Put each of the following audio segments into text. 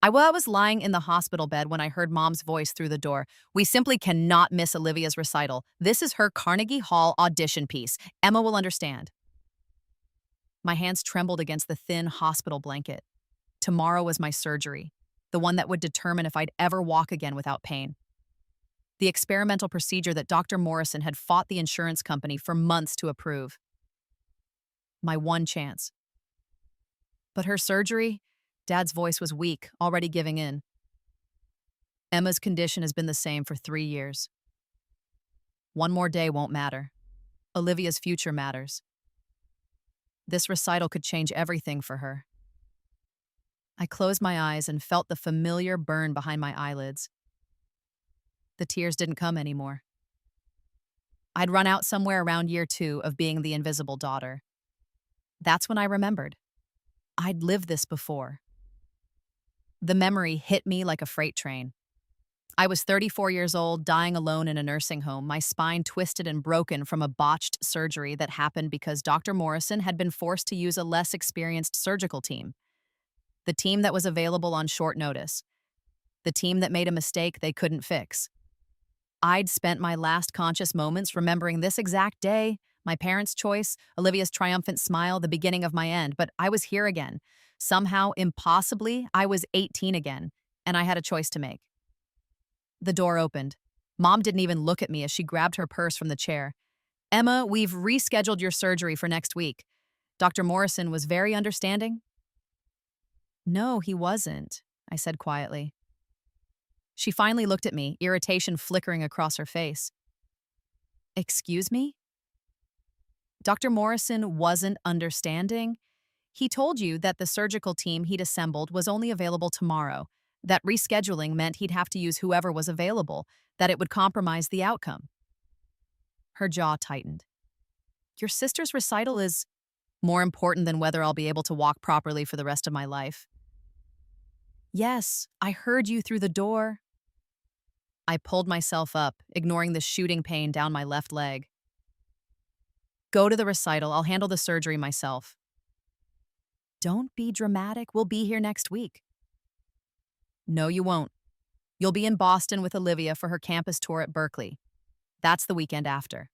I was lying in the hospital bed when I heard Mom's voice through the door. We simply cannot miss Olivia's recital. This is her Carnegie Hall audition piece. Emma will understand. My hands trembled against the thin hospital blanket. Tomorrow was my surgery, the one that would determine if I'd ever walk again without pain. The experimental procedure that Dr. Morrison had fought the insurance company for months to approve. My one chance. But her surgery? Dad's voice was weak, already giving in. Emma's condition has been the same for 3 years. One more day won't matter. Olivia's future matters. This recital could change everything for her. I closed my eyes and felt the familiar burn behind my eyelids. The tears didn't come anymore. I'd run out somewhere around year 2 of being the invisible daughter. That's when I remembered. I'd lived this before. The memory hit me like a freight train. I was 34 years old, dying alone in a nursing home, my spine twisted and broken from a botched surgery that happened because Dr. Morrison had been forced to use a less experienced surgical team. The team that was available on short notice. The team that made a mistake they couldn't fix. I'd spent my last conscious moments remembering this exact day, my parents' choice, Olivia's triumphant smile, the beginning of my end, but I was here again. Somehow, impossibly, I was 18 again, and I had a choice to make. The door opened. Mom didn't even look at me as she grabbed her purse from the chair. Emma, we've rescheduled your surgery for next week. Dr. Morrison was very understanding. No, he wasn't, I said quietly. She finally looked at me, irritation flickering across her face. Excuse me? Dr. Morrison wasn't understanding? He told you that the surgical team he'd assembled was only available tomorrow, that rescheduling meant he'd have to use whoever was available, that it would compromise the outcome. Her jaw tightened. Your sister's recital is more important than whether I'll be able to walk properly for the rest of my life. Yes, I heard you through the door. I pulled myself up, ignoring the shooting pain down my left leg. Go to the recital, I'll handle the surgery myself. Don't be dramatic, we'll be here next week. No, you won't. You'll be in Boston with Olivia for her campus tour at Berkeley. That's the weekend after.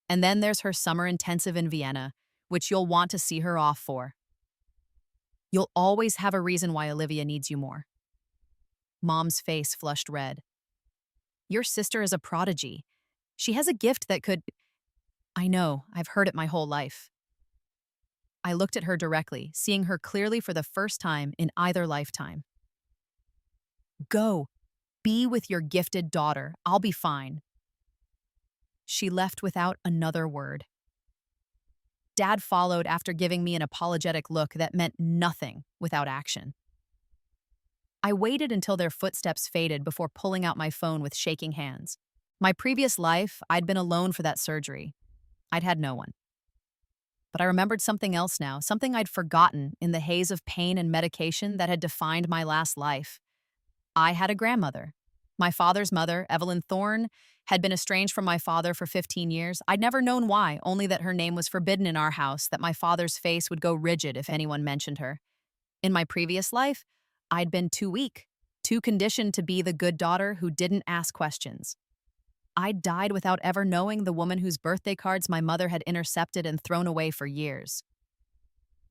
And then there's her summer intensive in Vienna, which you'll want to see her off for. You'll always have a reason why Olivia needs you more. Mom's face flushed red. Your sister is a prodigy. She has a gift that could... I know, I've heard it my whole life. I looked at her directly, seeing her clearly for the first time in either lifetime. Go. Be with your gifted daughter. I'll be fine. She left without another word. Dad followed after giving me an apologetic look that meant nothing without action. I waited until their footsteps faded before pulling out my phone with shaking hands. My previous life, I'd been alone for that surgery. I'd had no one. But I remembered something else now, something I'd forgotten in the haze of pain and medication that had defined my last life. I had a grandmother. My father's mother, Evelyn Thorne, had been estranged from my father for 15 years. I'd never known why, only that her name was forbidden in our house, that my father's face would go rigid if anyone mentioned her. In my previous life, I'd been too weak, too conditioned to be the good daughter who didn't ask questions. I'd died without ever knowing the woman whose birthday cards my mother had intercepted and thrown away for years.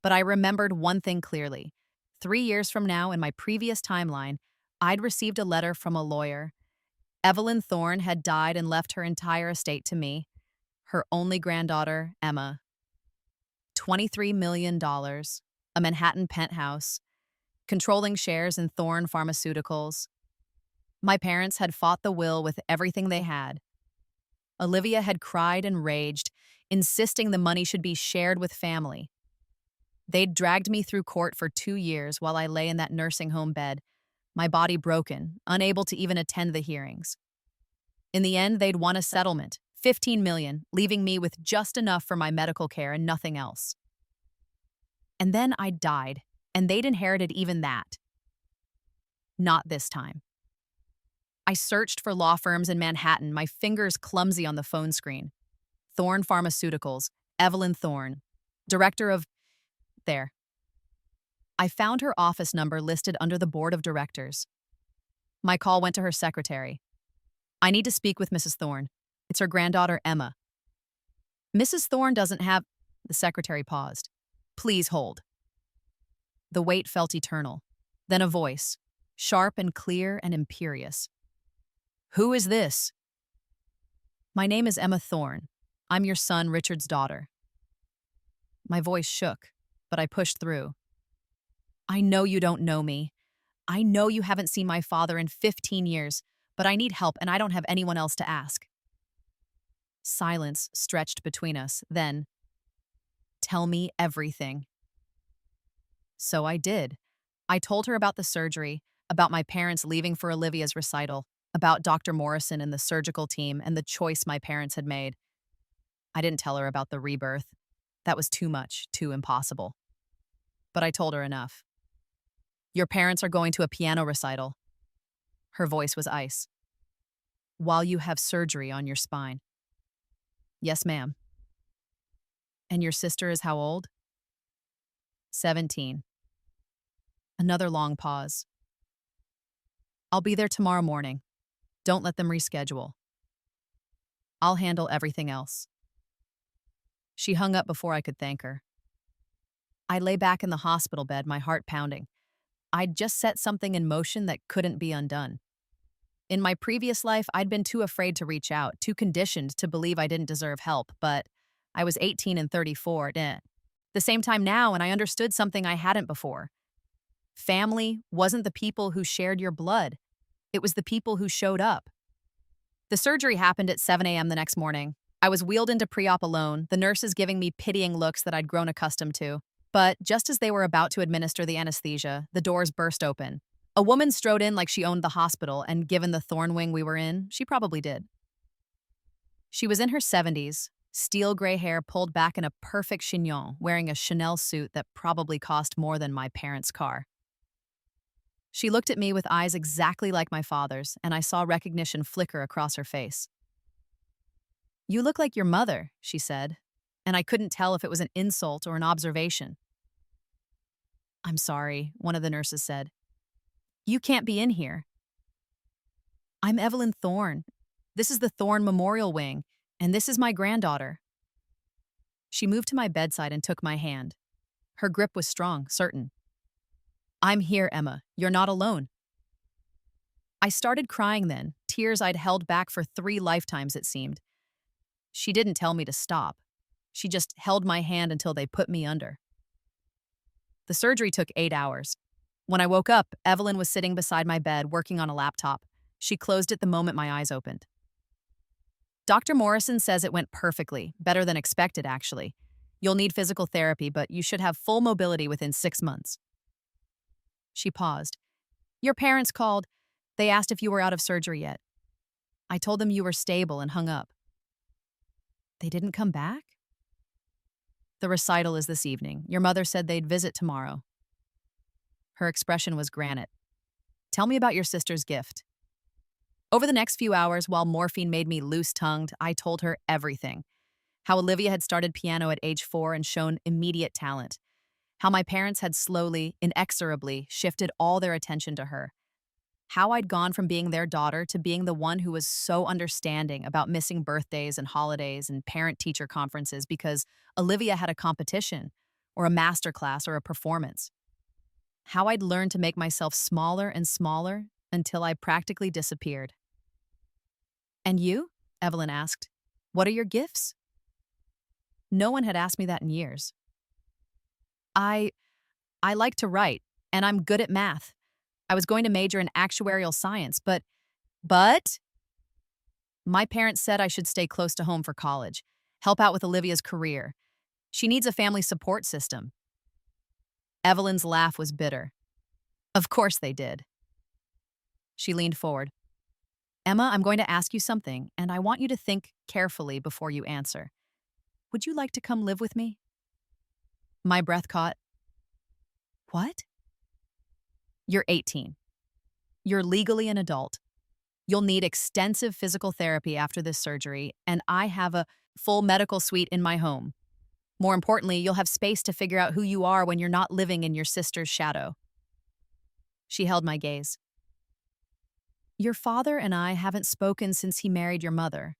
But I remembered one thing clearly. 3 years from now, in my previous timeline, I'd received a letter from a lawyer. Evelyn Thorne had died and left her entire estate to me, her only granddaughter, Emma. $23 million, a Manhattan penthouse, controlling shares in Thorne Pharmaceuticals. My parents had fought the will with everything they had. Olivia had cried and raged, insisting the money should be shared with family. They'd dragged me through court for 2 years while I lay in that nursing home bed, my body broken, unable to even attend the hearings. In the end, they'd won a settlement, $15 million, leaving me with just enough for my medical care and nothing else. And then I died, and they'd inherited even that. Not this time. I searched for law firms in Manhattan, my fingers clumsy on the phone screen. Thorne Pharmaceuticals, Evelyn Thorne, director of... There. I found her office number listed under the board of directors. My call went to her secretary. I need to speak with Mrs. Thorne. It's her granddaughter, Emma. Mrs. Thorne doesn't have. The secretary paused. Please hold. The wait felt eternal. Then a voice, sharp and clear and imperious. Who is this? My name is Emma Thorne. I'm your son, Richard's daughter. My voice shook, but I pushed through. I know you don't know me. I know you haven't seen my father in 15 years, but I need help and I don't have anyone else to ask. Silence stretched between us. Then, tell me everything. So I did. I told her about the surgery, about my parents leaving for Olivia's recital, about Dr. Morrison and the surgical team and the choice my parents had made. I didn't tell her about the rebirth. That was too much, too impossible. But I told her enough. Your parents are going to a piano recital. Her voice was ice. While you have surgery on your spine. Yes, ma'am. And your sister is how old? 17. Another long pause. I'll be there tomorrow morning. Don't let them reschedule. I'll handle everything else. She hung up before I could thank her. I lay back in the hospital bed, my heart pounding. I'd just set something in motion that couldn't be undone. In my previous life, I'd been too afraid to reach out, too conditioned to believe I didn't deserve help, but I was 18 and 34, the same time now, and I understood something I hadn't before. Family wasn't the people who shared your blood. It was the people who showed up. The surgery happened at 7 a.m. the next morning. I was wheeled into pre-op alone, the nurses giving me pitying looks that I'd grown accustomed to. But just as they were about to administer the anesthesia, the doors burst open. A woman strode in like she owned the hospital, and given the thorn wing we were in, she probably did. She was in her 70s, steel gray hair pulled back in a perfect chignon, wearing a Chanel suit that probably cost more than my parents' car. She looked at me with eyes exactly like my father's, and I saw recognition flicker across her face. You look like your mother, she said, and I couldn't tell if it was an insult or an observation. I'm sorry, one of the nurses said. You can't be in here. I'm Evelyn Thorne. This is the Thorne Memorial Wing, and this is my granddaughter. She moved to my bedside and took my hand. Her grip was strong, certain. I'm here, Emma. You're not alone. I started crying then, tears I'd held back for 3 lifetimes, it seemed. She didn't tell me to stop. She just held my hand until they put me under. The surgery took 8 hours. When I woke up, Evelyn was sitting beside my bed working on a laptop. She closed it the moment my eyes opened. Dr. Morrison says it went perfectly, better than expected, actually. You'll need physical therapy, but you should have full mobility within 6 months. She paused. Your parents called. They asked if you were out of surgery yet. I told them you were stable and hung up. They didn't come back? The recital is this evening. Your mother said they'd visit tomorrow. Her expression was granite. Tell me about your sister's gift. Over the next few hours, while morphine made me loose-tongued, I told her everything. How Olivia had started piano at age 4 and shown immediate talent. How my parents had slowly, inexorably shifted all their attention to her. How I'd gone from being their daughter to being the one who was so understanding about missing birthdays and holidays and parent-teacher conferences because Olivia had a competition, or a master class, or a performance. How I'd learned to make myself smaller and smaller until I practically disappeared. And you? Evelyn asked. What are your gifts? No one had asked me that in years. I like to write, and I'm good at math. I was going to major in actuarial science, but my parents said I should stay close to home for college, help out with Olivia's career. She needs a family support system. Evelyn's laugh was bitter. Of course they did. She leaned forward. Emma, I'm going to ask you something, and I want you to think carefully before you answer. Would you like to come live with me? My breath caught. What? You're 18. You're legally an adult. You'll need extensive physical therapy after this surgery, and I have a full medical suite in my home. More importantly, you'll have space to figure out who you are when you're not living in your sister's shadow. She held my gaze. Your father and I haven't spoken since he married your mother.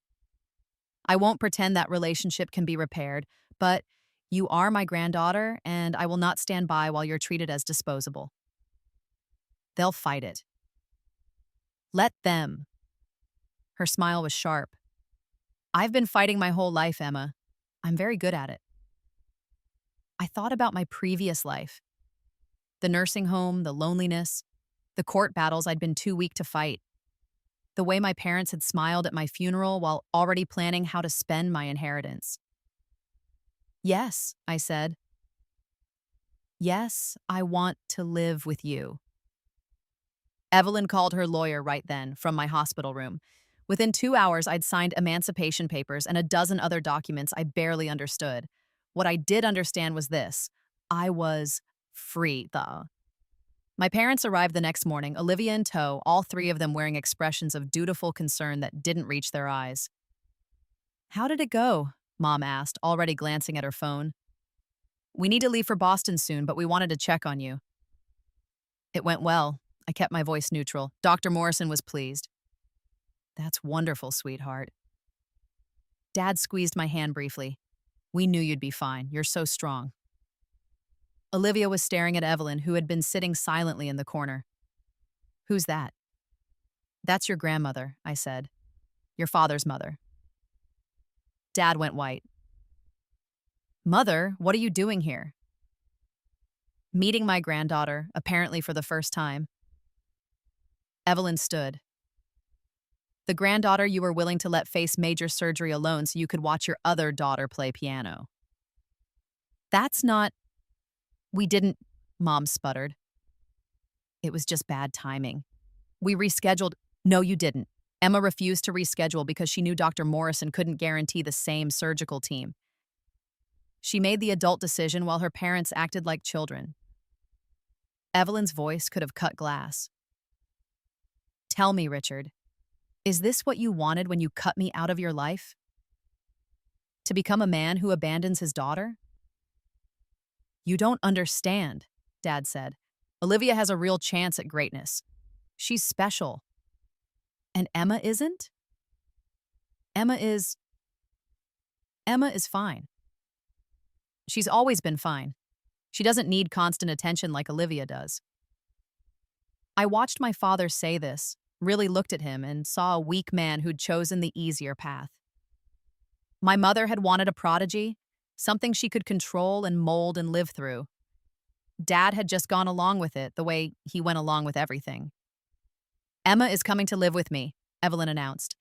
I won't pretend that relationship can be repaired, but you are my granddaughter, and I will not stand by while you're treated as disposable. They'll fight it. Let them. Her smile was sharp. I've been fighting my whole life, Emma. I'm very good at it. I thought about my previous life. The nursing home, the loneliness, the court battles I'd been too weak to fight. The way my parents had smiled at my funeral while already planning how to spend my inheritance. Yes, I said. Yes, I want to live with you. Evelyn called her lawyer right then from my hospital room. Within 2 hours, I'd signed emancipation papers and a dozen other documents I barely understood. What I did understand was this: I was free. My parents arrived the next morning, Olivia in tow, all three of them wearing expressions of dutiful concern that didn't reach their eyes. How did it go? Mom asked, already glancing at her phone. We need to leave for Boston soon, but we wanted to check on you. It went well. I kept my voice neutral. Dr. Morrison was pleased. That's wonderful, sweetheart. Dad squeezed my hand briefly. We knew you'd be fine. You're so strong. Olivia was staring at Evelyn, who had been sitting silently in the corner. Who's that? That's your grandmother, I said. Your father's mother. Dad went white. Mother, what are you doing here? Meeting my granddaughter, apparently for the first time. Evelyn stood. The granddaughter you were willing to let face major surgery alone so you could watch your other daughter play piano. That's not... We didn't, Mom sputtered. It was just bad timing. We rescheduled. No, you didn't. Emma refused to reschedule because she knew Dr. Morrison couldn't guarantee the same surgical team. She made the adult decision while her parents acted like children. Evelyn's voice could have cut glass. Tell me, Richard, is this what you wanted when you cut me out of your life? To become a man who abandons his daughter? You don't understand, Dad said. Olivia has a real chance at greatness. She's special. And Emma isn't? Emma is fine. She's always been fine. She doesn't need constant attention like Olivia does. I watched my father say this, really looked at him, and saw a weak man who'd chosen the easier path. My mother had wanted a prodigy, something she could control and mold and live through. Dad had just gone along with it the way he went along with everything. Emma is coming to live with me, Evelyn announced.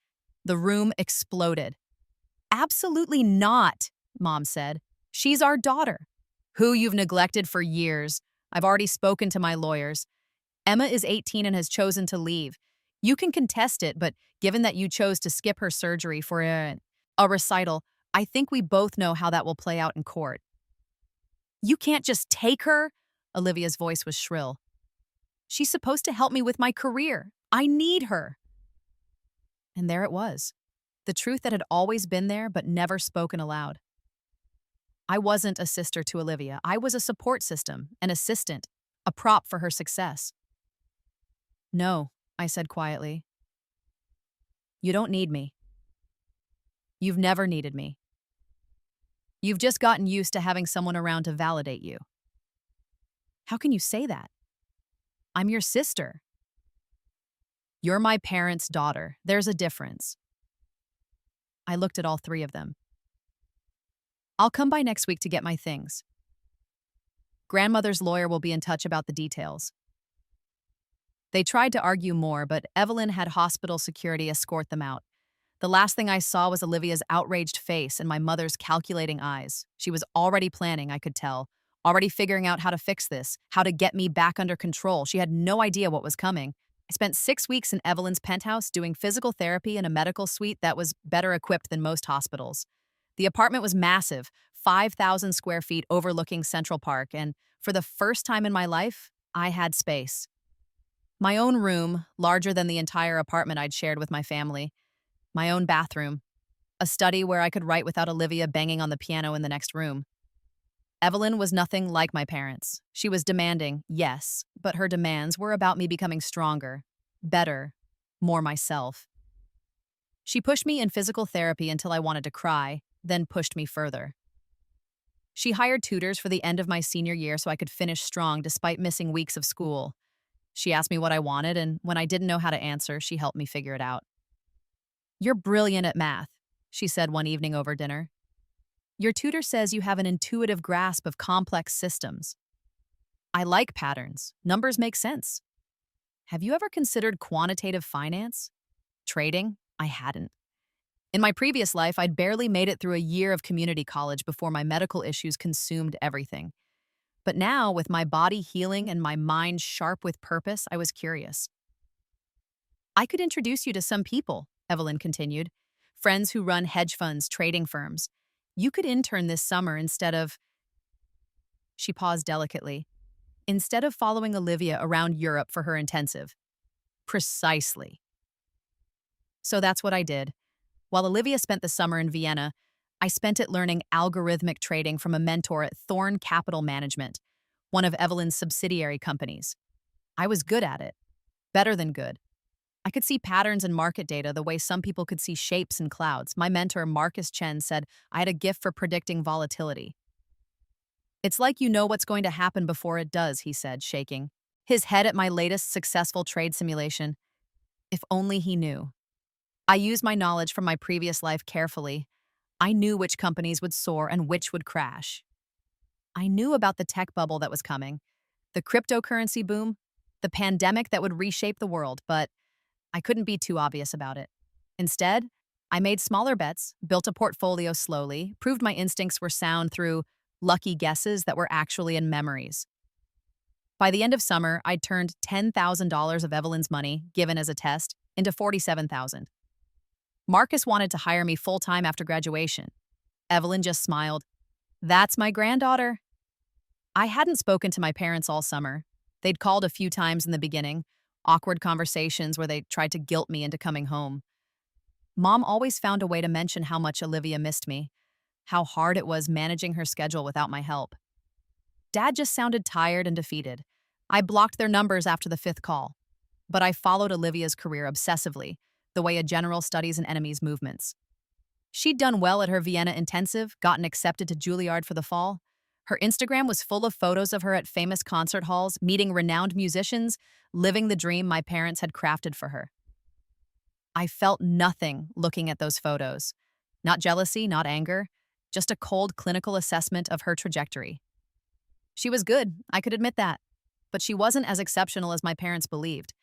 The room exploded. Absolutely not, Mom said. She's our daughter, who you've neglected for years. I've already spoken to my lawyers. Emma is 18 and has chosen to leave. You can contest it, but given that you chose to skip her surgery for a recital, I think we both know how that will play out in court. You can't just take her, Olivia's voice was shrill. She's supposed to help me with my career. I need her. And there it was, the truth that had always been there but never spoken aloud. I wasn't a sister to Olivia. I was a support system, an assistant, a prop for her success. No, I said quietly. You don't need me. You've never needed me. You've just gotten used to having someone around to validate you. How can you say that? I'm your sister. You're my parents' daughter. There's a difference. I looked at all three of them. I'll come by next week to get my things. Grandmother's lawyer will be in touch about the details. They tried to argue more, but Evelyn had hospital security escort them out. The last thing I saw was Olivia's outraged face and my mother's calculating eyes. She was already planning, I could tell, already figuring out how to fix this, how to get me back under control. She had no idea what was coming. I spent 6 weeks in Evelyn's penthouse doing physical therapy in a medical suite that was better equipped than most hospitals. The apartment was massive, 5,000 square feet overlooking Central Park, and for the first time in my life, I had space. My own room, larger than the entire apartment I'd shared with my family. My own bathroom. A study where I could write without Olivia banging on the piano in the next room. Evelyn was nothing like my parents. She was demanding, yes, but her demands were about me becoming stronger, better, more myself. She pushed me in physical therapy until I wanted to cry, then pushed me further. She hired tutors for the end of my senior year so I could finish strong despite missing weeks of school. She asked me what I wanted, and when I didn't know how to answer, she helped me figure it out. "You're brilliant at math," she said one evening over dinner. "Your tutor says you have an intuitive grasp of complex systems. I like patterns. Numbers make sense. Have you ever considered quantitative finance? Trading? I hadn't. In my previous life, I'd barely made it through a year of community college before my medical issues consumed everything. But now, with my body healing and my mind sharp with purpose, I was curious. I could introduce you to some people," Evelyn continued. "Friends who run hedge funds, trading firms. You could intern this summer instead of—" She paused delicately. "Instead of following Olivia around Europe for her intensive." Precisely. So that's what I did. While Olivia spent the summer in Vienna, I spent it learning algorithmic trading from a mentor at Thorn Capital Management, one of Evelyn's subsidiary companies. I was good at it. Better than good. I could see patterns in market data the way some people could see shapes in clouds. My mentor, Marcus Chen, said I had a gift for predicting volatility. "It's like you know what's going to happen before it does," he said, shaking his head at my latest successful trade simulation. If only he knew. I used my knowledge from my previous life carefully. I knew which companies would soar and which would crash. I knew about the tech bubble that was coming, the cryptocurrency boom, the pandemic that would reshape the world, but I couldn't be too obvious about it. Instead, I made smaller bets, built a portfolio slowly, proved my instincts were sound through lucky guesses that were actually in memories. By the end of summer, I'd turned $10,000 of Evelyn's money, given as a test, into $47,000. Marcus wanted to hire me full-time after graduation. Evelyn just smiled. "That's my granddaughter." I hadn't spoken to my parents all summer. They'd called a few times in the beginning, awkward conversations where they tried to guilt me into coming home. Mom always found a way to mention how much Olivia missed me, how hard it was managing her schedule without my help. Dad just sounded tired and defeated. I blocked their numbers after the fifth call. But I followed Olivia's career obsessively, the way a general studies an enemy's movements. She'd done well at her Vienna intensive, gotten accepted to Juilliard for the fall. Her Instagram was full of photos of her at famous concert halls, meeting renowned musicians, living the dream my parents had crafted for her. I felt nothing looking at those photos. Not jealousy, not anger, just a cold clinical assessment of her trajectory. She was good, I could admit that, but she wasn't as exceptional as my parents believed.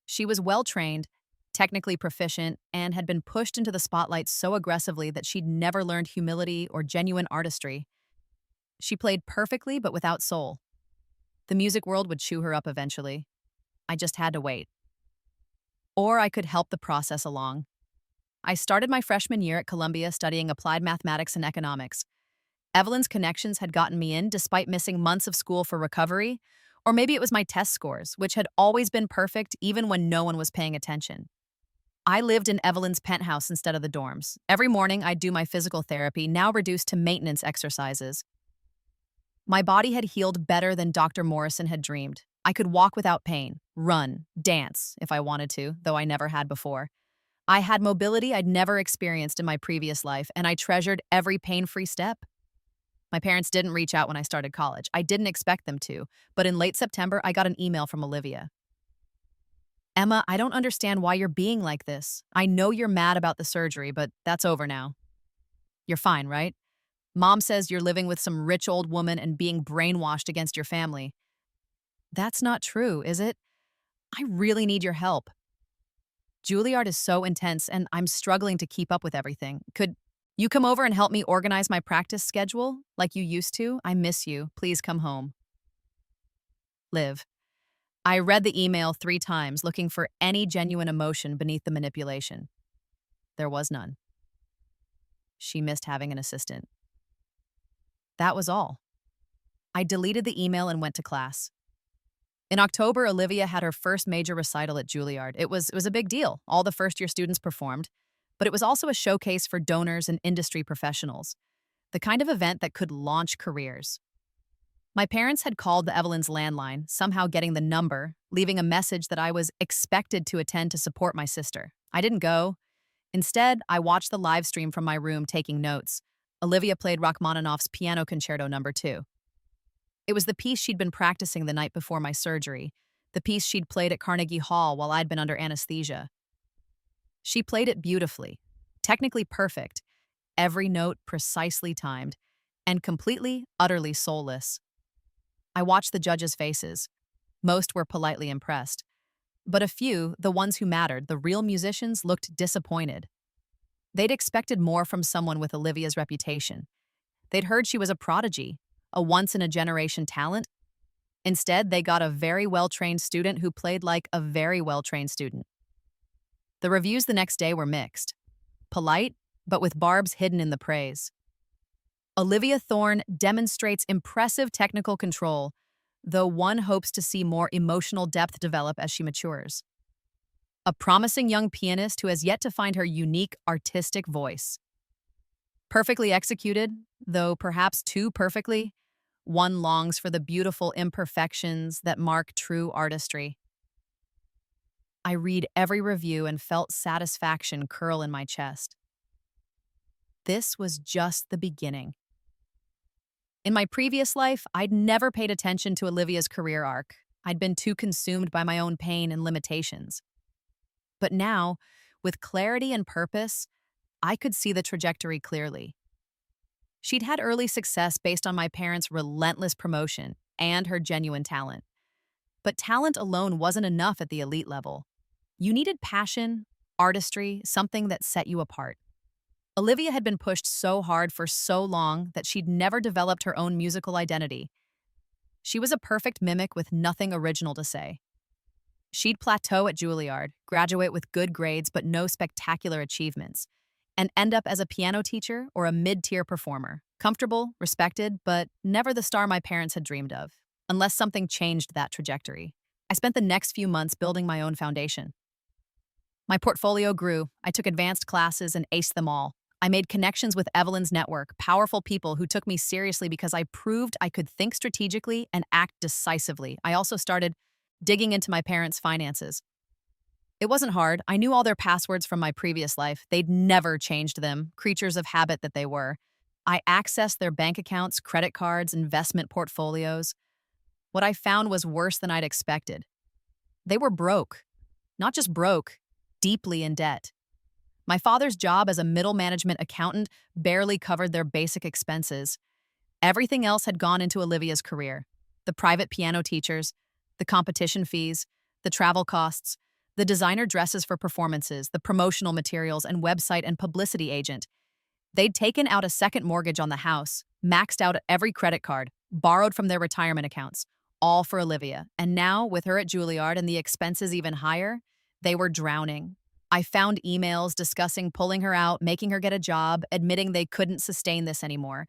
She was well-trained, technically proficient, and had been pushed into the spotlight so aggressively that she'd never learned humility or genuine artistry. She played perfectly but without soul. The music world would chew her up eventually. I just had to wait. Or I could help the process along. I started my freshman year at Columbia studying applied mathematics and economics. Evelyn's connections had gotten me in despite missing months of school for recovery, or maybe it was my test scores, which had always been perfect even when no one was paying attention. I lived in Evelyn's penthouse instead of the dorms. Every morning I'd do my physical therapy, now reduced to maintenance exercises. My body had healed better than Dr. Morrison had dreamed. I could walk without pain, run, dance, if I wanted to, though I never had before. I had mobility I'd never experienced in my previous life, and I treasured every pain-free step. My parents didn't reach out when I started college. I didn't expect them to, but in late September, I got an email from Olivia. "Emma, I don't understand why you're being like this. I know you're mad about the surgery, but that's over now. You're fine, right? Mom says you're living with some rich old woman and being brainwashed against your family." "That's not true, is it? I really need your help. Juilliard is so intense, and I'm struggling to keep up with everything. Could you come over and help me organize my practice schedule like you used to? I miss you. Please come home. Liv." I read the email 3 times, looking for any genuine emotion beneath the manipulation. There was none. She missed having an assistant. That was all. I deleted the email and went to class. In October, Olivia had her first major recital at Juilliard. It was a big deal. All the first-year students performed, but it was also a showcase for donors and industry professionals, the kind of event that could launch careers. My parents had called the Evelyn's landline, somehow getting the number, leaving a message that I was expected to attend to support my sister. I didn't go. Instead, I watched the live stream from my room taking notes. Olivia played Rachmaninoff's Piano Concerto No. 2. It was the piece she'd been practicing the night before my surgery, the piece she'd played at Carnegie Hall while I'd been under anesthesia. She played it beautifully, technically perfect, every note precisely timed, and completely, utterly soulless. I watched the judges' faces. Most were politely impressed. But a few, the ones who mattered, the real musicians, looked disappointed. They'd expected more from someone with Olivia's reputation. They'd heard she was a prodigy, a once-in-a-generation talent. Instead, they got a very well-trained student who played like a very well-trained student. The reviews the next day were mixed. Polite, but with barbs hidden in the praise. Olivia Thorne demonstrates impressive technical control, though one hopes to see more emotional depth develop as she matures. A promising young pianist who has yet to find her unique artistic voice. Perfectly executed, though perhaps too perfectly, one longs for the beautiful imperfections that mark true artistry. I read every review and felt satisfaction curl in my chest. This was just the beginning. In my previous life, I'd never paid attention to Olivia's career arc. I'd been too consumed by my own pain and limitations. But now, with clarity and purpose, I could see the trajectory clearly. She'd had early success based on my parents' relentless promotion and her genuine talent. But talent alone wasn't enough at the elite level. You needed passion, artistry, something that set you apart. Olivia had been pushed so hard for so long that she'd never developed her own musical identity. She was a perfect mimic with nothing original to say. She'd plateau at Juilliard, graduate with good grades but no spectacular achievements, and end up as a piano teacher or a mid-tier performer, comfortable, respected, but never the star my parents had dreamed of, unless something changed that trajectory. I spent the next few months building my own foundation. My portfolio grew. I took advanced classes and aced them all. I made connections with Evelyn's network, powerful people who took me seriously because I proved I could think strategically and act decisively. I also started digging into my parents' finances. It wasn't hard. I knew all their passwords from my previous life. They'd never changed them, creatures of habit that they were. I accessed their bank accounts, credit cards, investment portfolios. What I found was worse than I'd expected. They were broke. Not just broke, deeply in debt. My father's job as a middle management accountant barely covered their basic expenses. Everything else had gone into Olivia's career. The private piano teachers, the competition fees, the travel costs, the designer dresses for performances, the promotional materials, and website and publicity agent. They'd taken out a second mortgage on the house, maxed out every credit card, borrowed from their retirement accounts, all for Olivia. And now, with her at Juilliard and the expenses even higher, they were drowning. I found emails discussing pulling her out, making her get a job, admitting they couldn't sustain this anymore.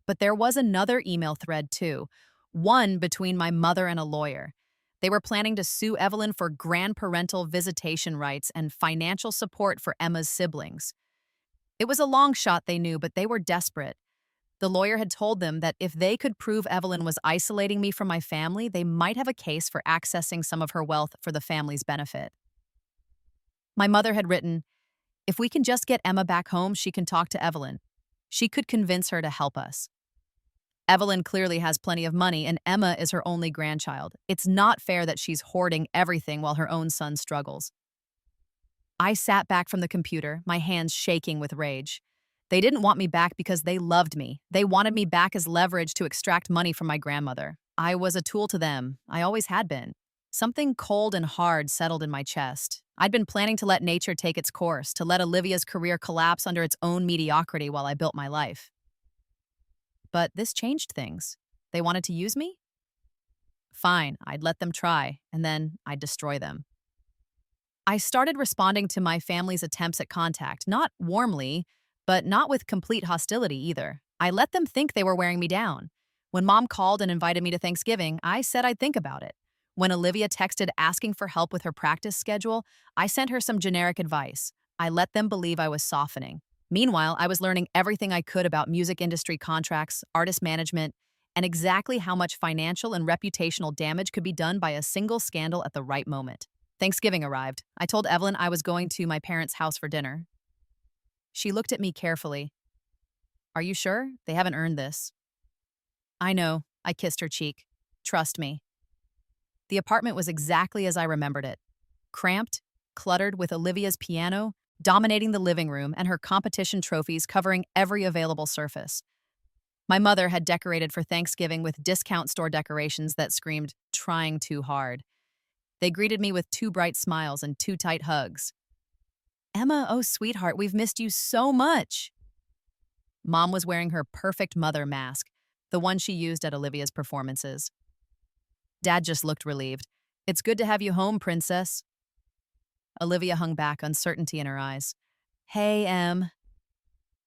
But there was another email thread, too, one between my mother and a lawyer. They were planning to sue Evelyn for grandparental visitation rights and financial support for Emma's siblings. It was a long shot, they knew, but they were desperate. The lawyer had told them that if they could prove Evelyn was isolating me from my family, they might have a case for accessing some of her wealth for the family's benefit. My mother had written, "If we can just get Emma back home, she can talk to Evelyn. She could convince her to help us. Evelyn clearly has plenty of money, and Emma is her only grandchild. It's not fair that she's hoarding everything while her own son struggles." I sat back from the computer, my hands shaking with rage. They didn't want me back because they loved me. They wanted me back as leverage to extract money from my grandmother. I was a tool to them. I always had been. Something cold and hard settled in my chest. I'd been planning to let nature take its course, to let Olivia's career collapse under its own mediocrity while I built my life. But this changed things. They wanted to use me? Fine, I'd let them try, and then I'd destroy them. I started responding to my family's attempts at contact, not warmly, but not with complete hostility either. I let them think they were wearing me down. When Mom called and invited me to Thanksgiving, I said I'd think about it. When Olivia texted asking for help with her practice schedule, I sent her some generic advice. I let them believe I was softening. Meanwhile, I was learning everything I could about music industry contracts, artist management, and exactly how much financial and reputational damage could be done by a single scandal at the right moment. Thanksgiving arrived. I told Evelyn I was going to my parents' house for dinner. She looked at me carefully. Are you sure? They haven't earned this. I know. I kissed her cheek. Trust me. The apartment was exactly as I remembered it. Cramped, cluttered with Olivia's piano, dominating the living room and her competition trophies covering every available surface. My mother had decorated for Thanksgiving with discount store decorations that screamed, trying too hard. They greeted me with two bright smiles and two tight hugs. Emma, oh sweetheart, we've missed you so much. Mom was wearing her perfect mother mask, the one she used at Olivia's performances. Dad just looked relieved. It's good to have you home, princess. Olivia hung back, uncertainty in her eyes. Hey, Em.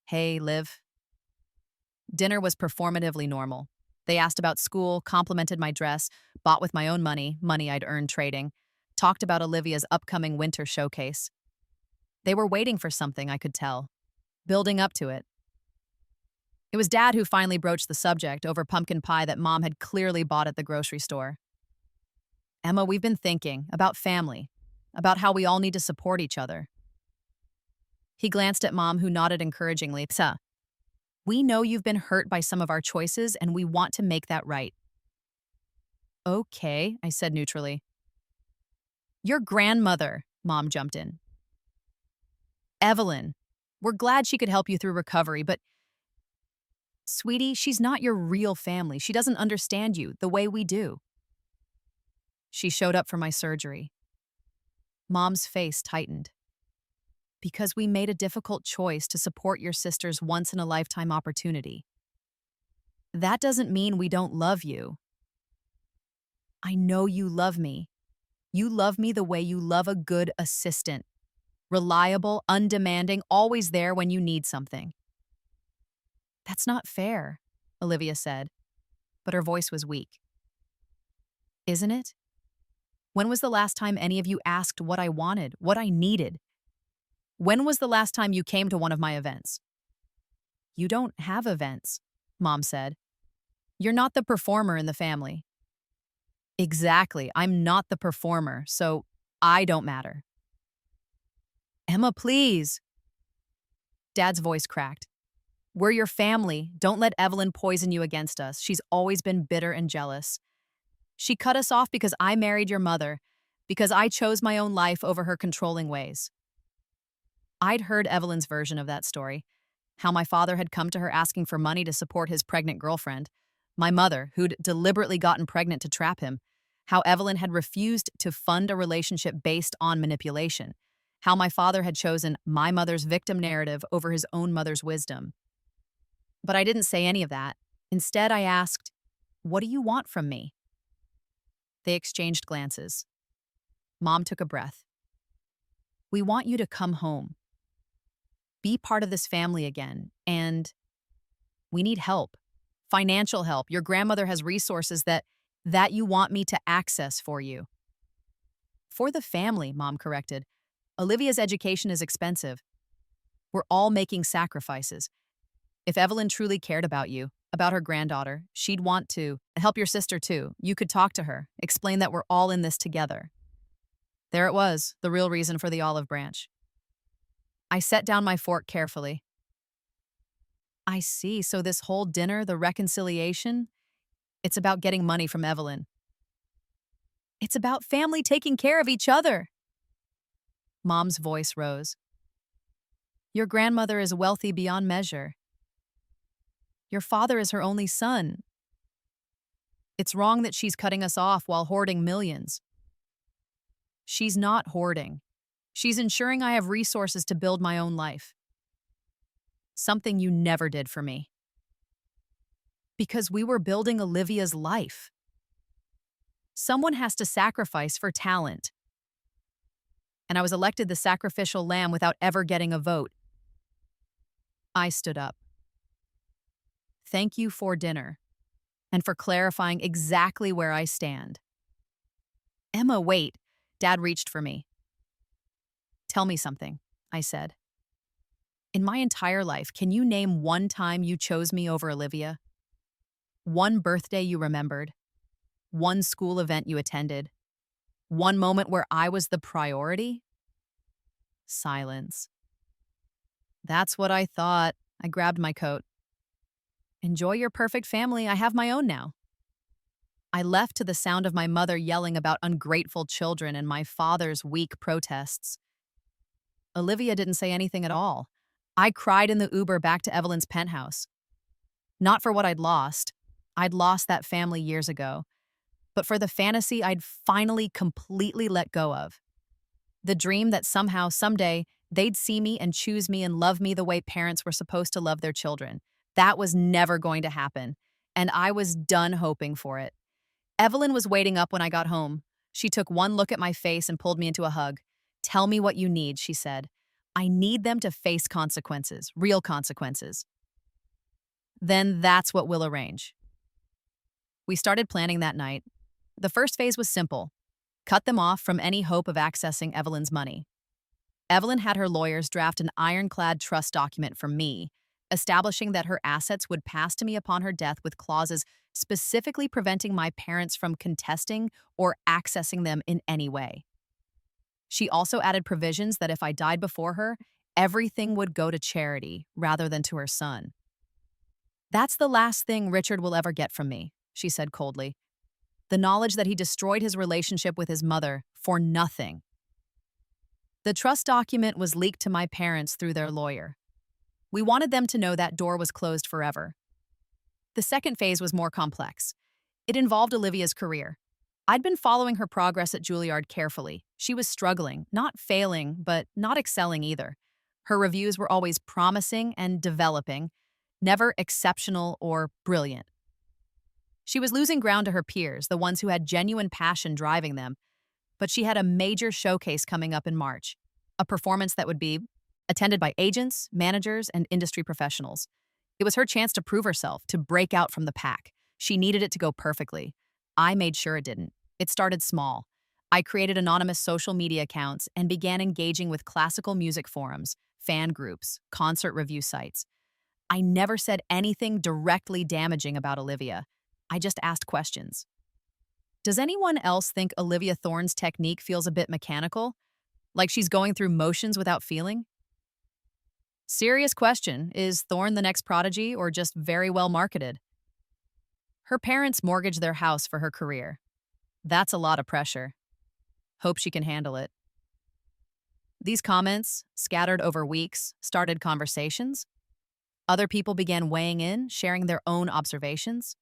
Hey, Liv. Dinner was performatively normal. They asked about school, complimented my dress, bought with my own money I'd earned trading, talked about Olivia's upcoming winter showcase. They were waiting for something, I could tell, building up to it. It was Dad who finally broached the subject over pumpkin pie that Mom had clearly bought at the grocery store. Emma, we've been thinking about family, about how we all need to support each other. He glanced at Mom, who nodded encouragingly. We know you've been hurt by some of our choices, and we want to make that right. Okay, I said neutrally. Your grandmother, Mom jumped in. Evelyn, we're glad she could help you through recovery, but sweetie, she's not your real family. She doesn't understand you the way we do. She showed up for my surgery. Mom's face tightened. Because we made a difficult choice to support your sister's once-in-a-lifetime opportunity. That doesn't mean we don't love you. I know you love me. You love me the way you love a good assistant. Reliable, undemanding, always there when you need something. That's not fair, Olivia said, but her voice was weak. Isn't it? When was the last time any of you asked what I wanted, what I needed? When was the last time you came to one of my events? You don't have events, Mom said. You're not the performer in the family. Exactly, I'm not the performer, so I don't matter. Emma, please. Dad's voice cracked. We're your family. Don't let Evelyn poison you against us. She's always been bitter and jealous. She cut us off because I married your mother, because I chose my own life over her controlling ways. I'd heard Evelyn's version of that story, how my father had come to her asking for money to support his pregnant girlfriend, my mother, who'd deliberately gotten pregnant to trap him, how Evelyn had refused to fund a relationship based on manipulation, how my father had chosen my mother's victim narrative over his own mother's wisdom. But I didn't say any of that. Instead, I asked, what do you want from me? They exchanged glances. Mom took a breath. We want you to come home. Be part of this family again, and we need help. Financial help. Your grandmother has resources that you want me to access for you. For the family, Mom corrected. Olivia's education is expensive. We're all making sacrifices. If Evelyn truly cared about you, about her granddaughter, she'd want to help your sister too. You could talk to her, explain that we're all in this together. There it was, the real reason for the olive branch. I set down my fork carefully. I see, so this whole dinner, the reconciliation, it's about getting money from Evelyn. It's about family taking care of each other. Mom's voice rose. Your grandmother is wealthy beyond measure. Your father is her only son. It's wrong that she's cutting us off while hoarding millions. She's not hoarding. She's ensuring I have resources to build my own life. Something you never did for me. Because we were building Olivia's life. Someone has to sacrifice for talent. And I was elected the sacrificial lamb without ever getting a vote. I stood up. Thank you for dinner, and for clarifying exactly where I stand. Emma, wait. Dad reached for me. Tell me something, I said. In my entire life, can you name one time you chose me over Olivia? One birthday you remembered, one school event you attended, one moment where I was the priority? Silence. That's what I thought. I grabbed my coat. Enjoy your perfect family. I have my own now. I left to the sound of my mother yelling about ungrateful children and my father's weak protests. Olivia didn't say anything at all. I cried in the Uber back to Evelyn's penthouse. Not for what I'd lost. I'd lost that family years ago. But for the fantasy I'd finally completely let go of. The dream that somehow, someday, they'd see me and choose me and love me the way parents were supposed to love their children. That was never going to happen. And I was done hoping for it. Evelyn was waiting up when I got home. She took one look at my face and pulled me into a hug. "Tell me what you need," she said. "I need them to face consequences, real consequences." Then that's what we'll arrange. We started planning that night. The first phase was simple. Cut them off from any hope of accessing Evelyn's money. Evelyn had her lawyers draft an ironclad trust document for me, establishing that her assets would pass to me upon her death with clauses specifically preventing my parents from contesting or accessing them in any way. She also added provisions that if I died before her, everything would go to charity rather than to her son. "That's the last thing Richard will ever get from me," she said coldly. "The knowledge that he destroyed his relationship with his mother for nothing." The trust document was leaked to my parents through their lawyer. We wanted them to know that door was closed forever. The second phase was more complex. It involved Olivia's career. I'd been following her progress at Juilliard carefully. She was struggling, not failing, but not excelling either. Her reviews were always promising and developing, never exceptional or brilliant. She was losing ground to her peers, the ones who had genuine passion driving them, but she had a major showcase coming up in March, a performance that would be attended by agents, managers, and industry professionals. It was her chance to prove herself, to break out from the pack. She needed it to go perfectly. I made sure it didn't. It started small. I created anonymous social media accounts and began engaging with classical music forums, fan groups, concert review sites. I never said anything directly damaging about Olivia. I just asked questions. Does anyone else think Olivia Thorne's technique feels a bit mechanical? Like she's going through motions without feeling? Serious question, is Thorne the next prodigy or just very well marketed? Her parents mortgaged their house for her career. That's a lot of pressure. Hope she can handle it. These comments, scattered over weeks, started conversations. Other people began weighing in, sharing their own observations.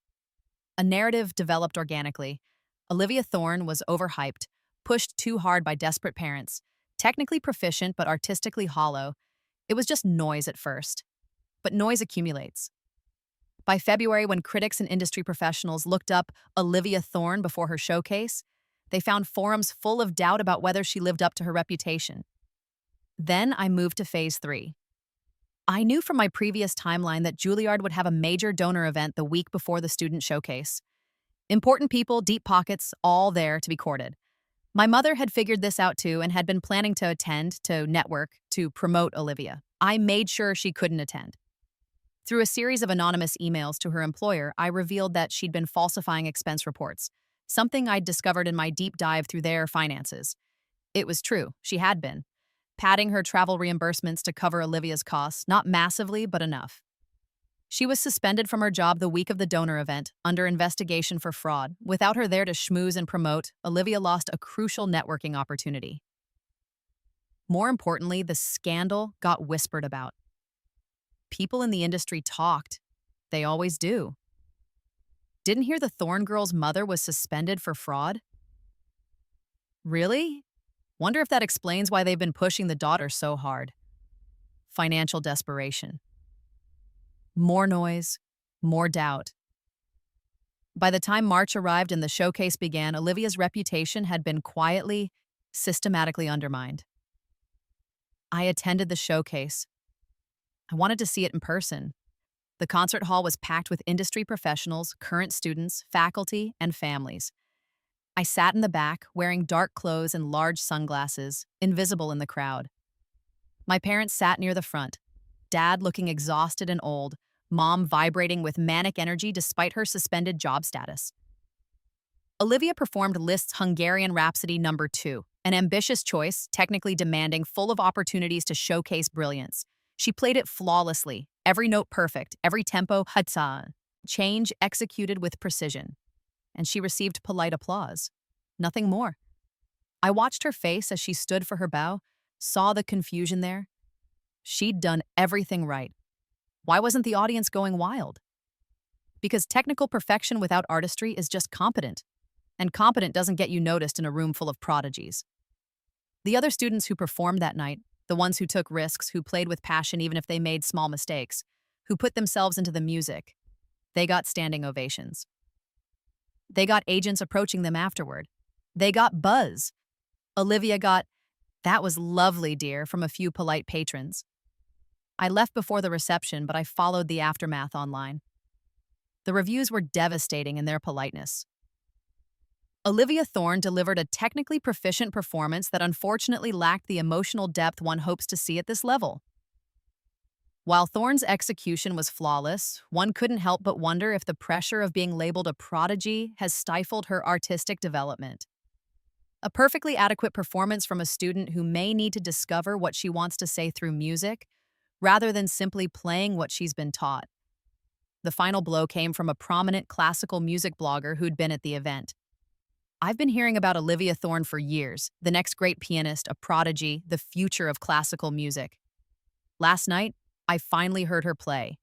A narrative developed organically. Olivia Thorne was overhyped, pushed too hard by desperate parents, technically proficient but artistically hollow. It was just noise at first. But noise accumulates. By February, when critics and industry professionals looked up Olivia Thorne before her showcase, they found forums full of doubt about whether she lived up to her reputation. Then I moved to phase 3. I knew from my previous timeline that Juilliard would have a major donor event the week before the student showcase. Important people, deep pockets, all there to be courted. My mother had figured this out too and had been planning to attend, to network, to promote Olivia. I made sure she couldn't attend. Through a series of anonymous emails to her employer, I revealed that she'd been falsifying expense reports, something I'd discovered in my deep dive through their finances. It was true, she had been. Padding her travel reimbursements to cover Olivia's costs, not massively, but enough. She was suspended from her job the week of the donor event, under investigation for fraud. Without her there to schmooze and promote, Olivia lost a crucial networking opportunity. More importantly, the scandal got whispered about. People in the industry talked. They always do. Didn't hear the Thorne girl's mother was suspended for fraud? Really? Wonder if that explains why they've been pushing the daughter so hard. Financial desperation. More noise, more doubt. By the time March arrived and the showcase began, Olivia's reputation had been quietly, systematically undermined. I attended the showcase. I wanted to see it in person. The concert hall was packed with industry professionals, current students, faculty, and families. I sat in the back, wearing dark clothes and large sunglasses, invisible in the crowd. My parents sat near the front, Dad looking exhausted and old, mom vibrating with manic energy despite her suspended job status. Olivia performed Liszt's Hungarian Rhapsody No. 2, an ambitious choice, technically demanding, full of opportunities to showcase brilliance. She played it flawlessly, every note perfect, every tempo hutsa, change executed with precision. And she received polite applause. Nothing more. I watched her face as she stood for her bow, saw the confusion there. She'd done everything right. Why wasn't the audience going wild? Because technical perfection without artistry is just competent, and competent doesn't get you noticed in a room full of prodigies. The other students who performed that night, the ones who took risks, who played with passion even if they made small mistakes, who put themselves into the music, they got standing ovations. They got agents approaching them afterward. They got buzz. Olivia got, "That was lovely, dear," from a few polite patrons. I left before the reception, but I followed the aftermath online. The reviews were devastating in their politeness. Olivia Thorne delivered a technically proficient performance that unfortunately lacked the emotional depth one hopes to see at this level. While Thorne's execution was flawless, one couldn't help but wonder if the pressure of being labeled a prodigy has stifled her artistic development. A perfectly adequate performance from a student who may need to discover what she wants to say through music, rather than simply playing what she's been taught. The final blow came from a prominent classical music blogger who'd been at the event. "I've been hearing about Olivia Thorne for years, the next great pianist, a prodigy, the future of classical music. Last night, I finally heard her play.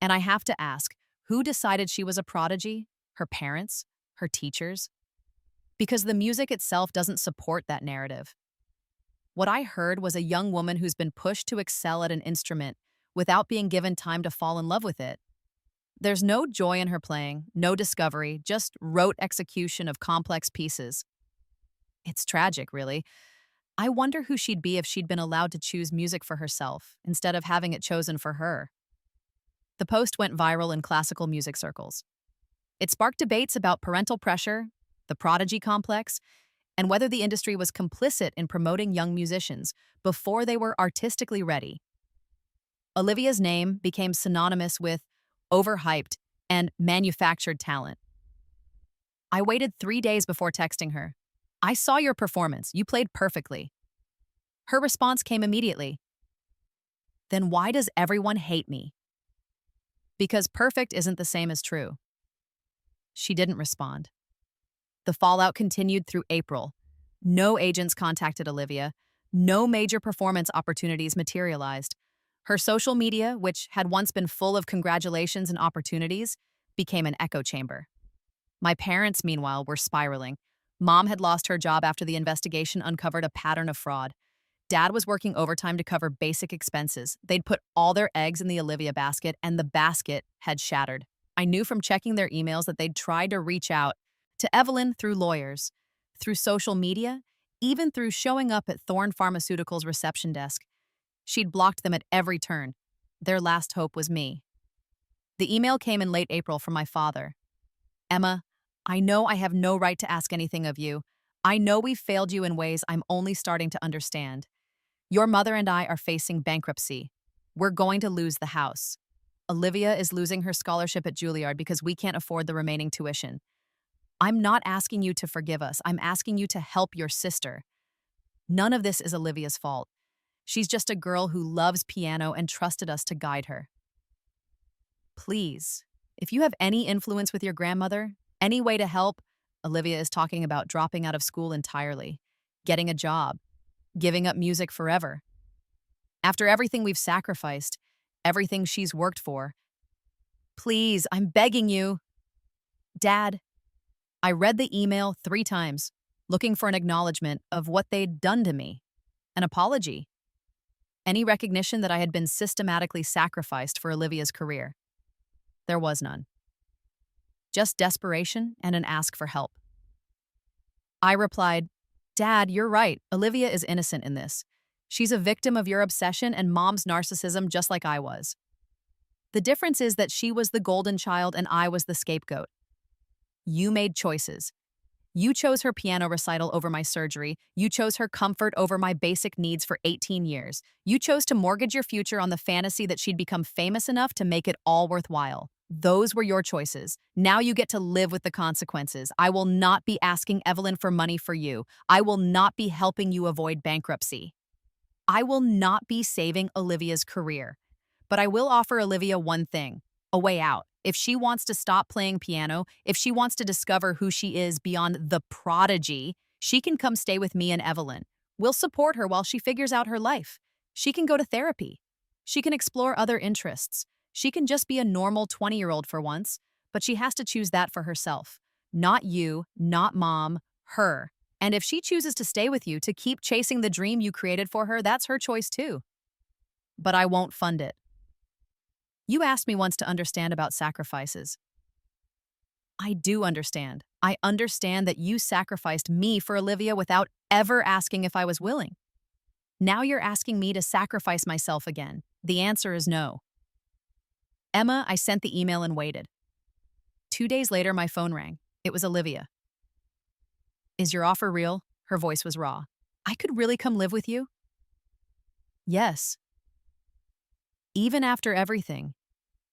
And I have to ask, who decided she was a prodigy? Her parents? Her teachers? Because the music itself doesn't support that narrative. What I heard was a young woman who's been pushed to excel at an instrument without being given time to fall in love with it. There's no joy in her playing, no discovery, just rote execution of complex pieces. It's tragic, really. I wonder who she'd be if she'd been allowed to choose music for herself, instead of having it chosen for her." The post went viral in classical music circles. It sparked debates about parental pressure, the prodigy complex, and whether the industry was complicit in promoting young musicians before they were artistically ready. Olivia's name became synonymous with overhyped and manufactured talent. I waited 3 days before texting her. "I saw your performance. You played perfectly." Her response came immediately. "Then why does everyone hate me?" Because perfect isn't the same as true. She didn't respond. The fallout continued through April. No agents contacted Olivia. No major performance opportunities materialized. Her social media, which had once been full of congratulations and opportunities, became an echo chamber. My parents, meanwhile, were spiraling. Mom had lost her job after the investigation uncovered a pattern of fraud. Dad was working overtime to cover basic expenses. They'd put all their eggs in the Olivia basket, and the basket had shattered. I knew from checking their emails that they'd tried to reach out to Evelyn through lawyers, through social media, even through showing up at Thorne Pharmaceuticals' reception desk. She'd blocked them at every turn. Their last hope was me. The email came in late April from my father. "Emma, I know I have no right to ask anything of you. I know we've failed you in ways I'm only starting to understand. Your mother and I are facing bankruptcy. We're going to lose the house. Olivia is losing her scholarship at Juilliard because we can't afford the remaining tuition. I'm not asking you to forgive us. I'm asking you to help your sister. None of this is Olivia's fault. She's just a girl who loves piano and trusted us to guide her. Please, if you have any influence with your grandmother, any way to help." Olivia is talking about dropping out of school entirely, getting a job, giving up music forever. After everything we've sacrificed, everything she's worked for. Please, I'm begging you. Dad, I read the email 3 times, looking for an acknowledgement of what they'd done to me, an apology, any recognition that I had been systematically sacrificed for Olivia's career. There was none. Just desperation and an ask for help. I replied, "Dad, you're right. Olivia is innocent in this. She's a victim of your obsession and Mom's narcissism just like I was. The difference is that she was the golden child and I was the scapegoat. You made choices. You chose her piano recital over my surgery. You chose her comfort over my basic needs for 18 years. You chose to mortgage your future on the fantasy that she'd become famous enough to make it all worthwhile. Those were your choices. Now you get to live with the consequences. I will not be asking Evelyn for money for you. I will not be helping you avoid bankruptcy. I will not be saving Olivia's career. But I will offer Olivia one thing, a way out. If she wants to stop playing piano, if she wants to discover who she is beyond the prodigy, she can come stay with me and Evelyn. We'll support her while she figures out her life. She can go to therapy. She can explore other interests. She can just be a normal 20-year-old for once, but she has to choose that for herself. Not you, not mom, her. And if she chooses to stay with you to keep chasing the dream you created for her, that's her choice too. But I won't fund it. You asked me once to understand about sacrifices. I do understand. I understand that you sacrificed me for Olivia without ever asking if I was willing. Now you're asking me to sacrifice myself again. The answer is no. Emma, I sent the email and waited. 2 days later, my phone rang. It was Olivia. Is your offer real? Her voice was raw. I could really come live with you? Yes. Even after everything.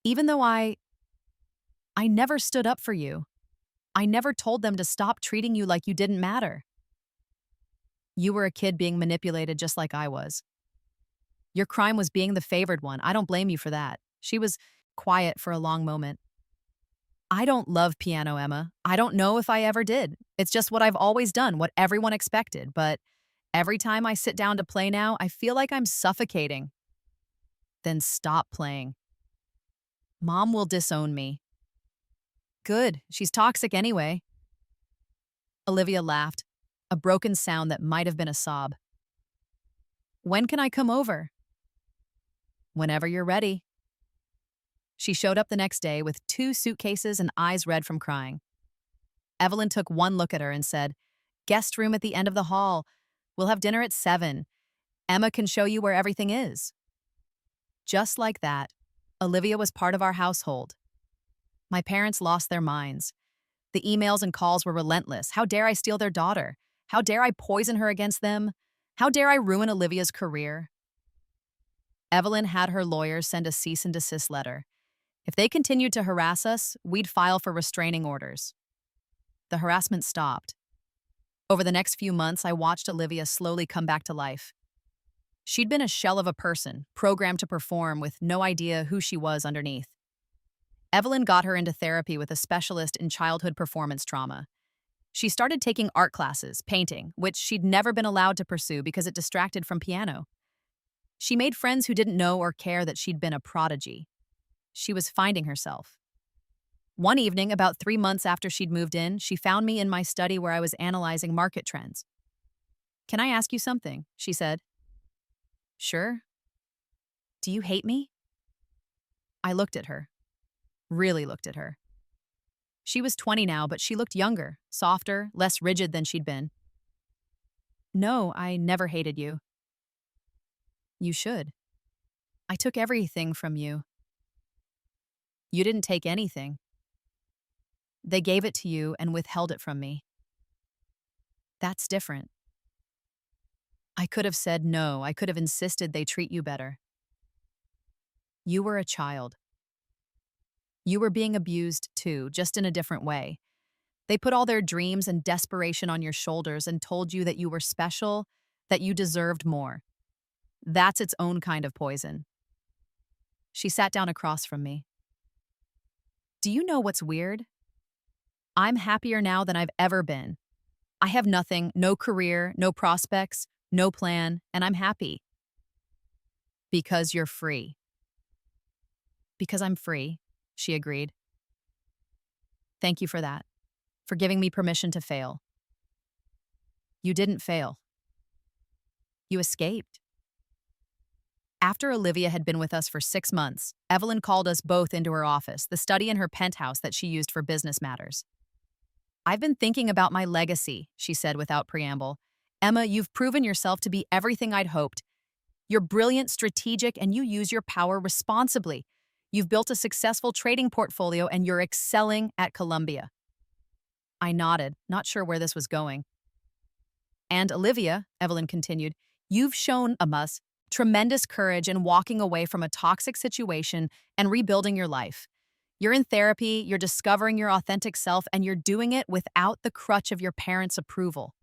Even though I never stood up for you. I never told them to stop treating you like you didn't matter. You were a kid being manipulated just like I was. Your crime was being the favored one. I don't blame you for that. She was quiet for a long moment. I don't love piano, Emma. I don't know if I ever did. It's just what I've always done, what everyone expected. But every time I sit down to play now, I feel like I'm suffocating. Then stop playing. Mom will disown me. Good, she's toxic anyway. Olivia laughed, a broken sound that might have been a sob. When can I come over? Whenever you're ready. She showed up the next day with 2 suitcases and eyes red from crying. Evelyn took one look at her and said, "Guest room at the end of the hall. We'll have dinner at 7. Emma can show you where everything is." Just like that, Olivia was part of our household. My parents lost their minds. The emails and calls were relentless. How dare I steal their daughter? How dare I poison her against them? How dare I ruin Olivia's career? Evelyn had her lawyers send a cease and desist letter. If they continued to harass us, we'd file for restraining orders. The harassment stopped. Over the next few months, I watched Olivia slowly come back to life. She'd been a shell of a person, programmed to perform with no idea who she was underneath. Evelyn got her into therapy with a specialist in childhood performance trauma. She started taking art classes, painting, which she'd never been allowed to pursue because it distracted from piano. She made friends who didn't know or care that she'd been a prodigy. She was finding herself. One evening, about 3 months after she'd moved in, she found me in my study where I was analyzing market trends. "Can I ask you something?" she said. "Sure." "Do you hate me?" I looked at her. Really looked at her. She was 20 now, but she looked younger, softer, less rigid than she'd been. "No, I never hated you." "You should. I took everything from you." "You didn't take anything. They gave it to you and withheld it from me." "That's different." "I could have said no. I could have insisted they treat you better." "You were a child. You were being abused too, just in a different way. They put all their dreams and desperation on your shoulders and told you that you were special, that you deserved more. That's its own kind of poison." She sat down across from me. "Do you know what's weird? I'm happier now than I've ever been. I have nothing, no career, no prospects, no plan, and I'm happy." "Because you're free." "Because I'm free," she agreed. "Thank you for that, for giving me permission to fail." "You didn't fail. You escaped." After Olivia had been with us for 6 months, Evelyn called us both into her office, the study in her penthouse that she used for business matters. "I've been thinking about my legacy," she said without preamble. "Emma, you've proven yourself to be everything I'd hoped. You're brilliant, strategic, and you use your power responsibly. You've built a successful trading portfolio and you're excelling at Columbia. I nodded, not sure where this was going. And Olivia, Evelyn continued, you've shown us tremendous courage in walking away from a toxic situation and rebuilding your life. You're in therapy, you're discovering your authentic self, and you're doing it without the crutch of your parents' approval.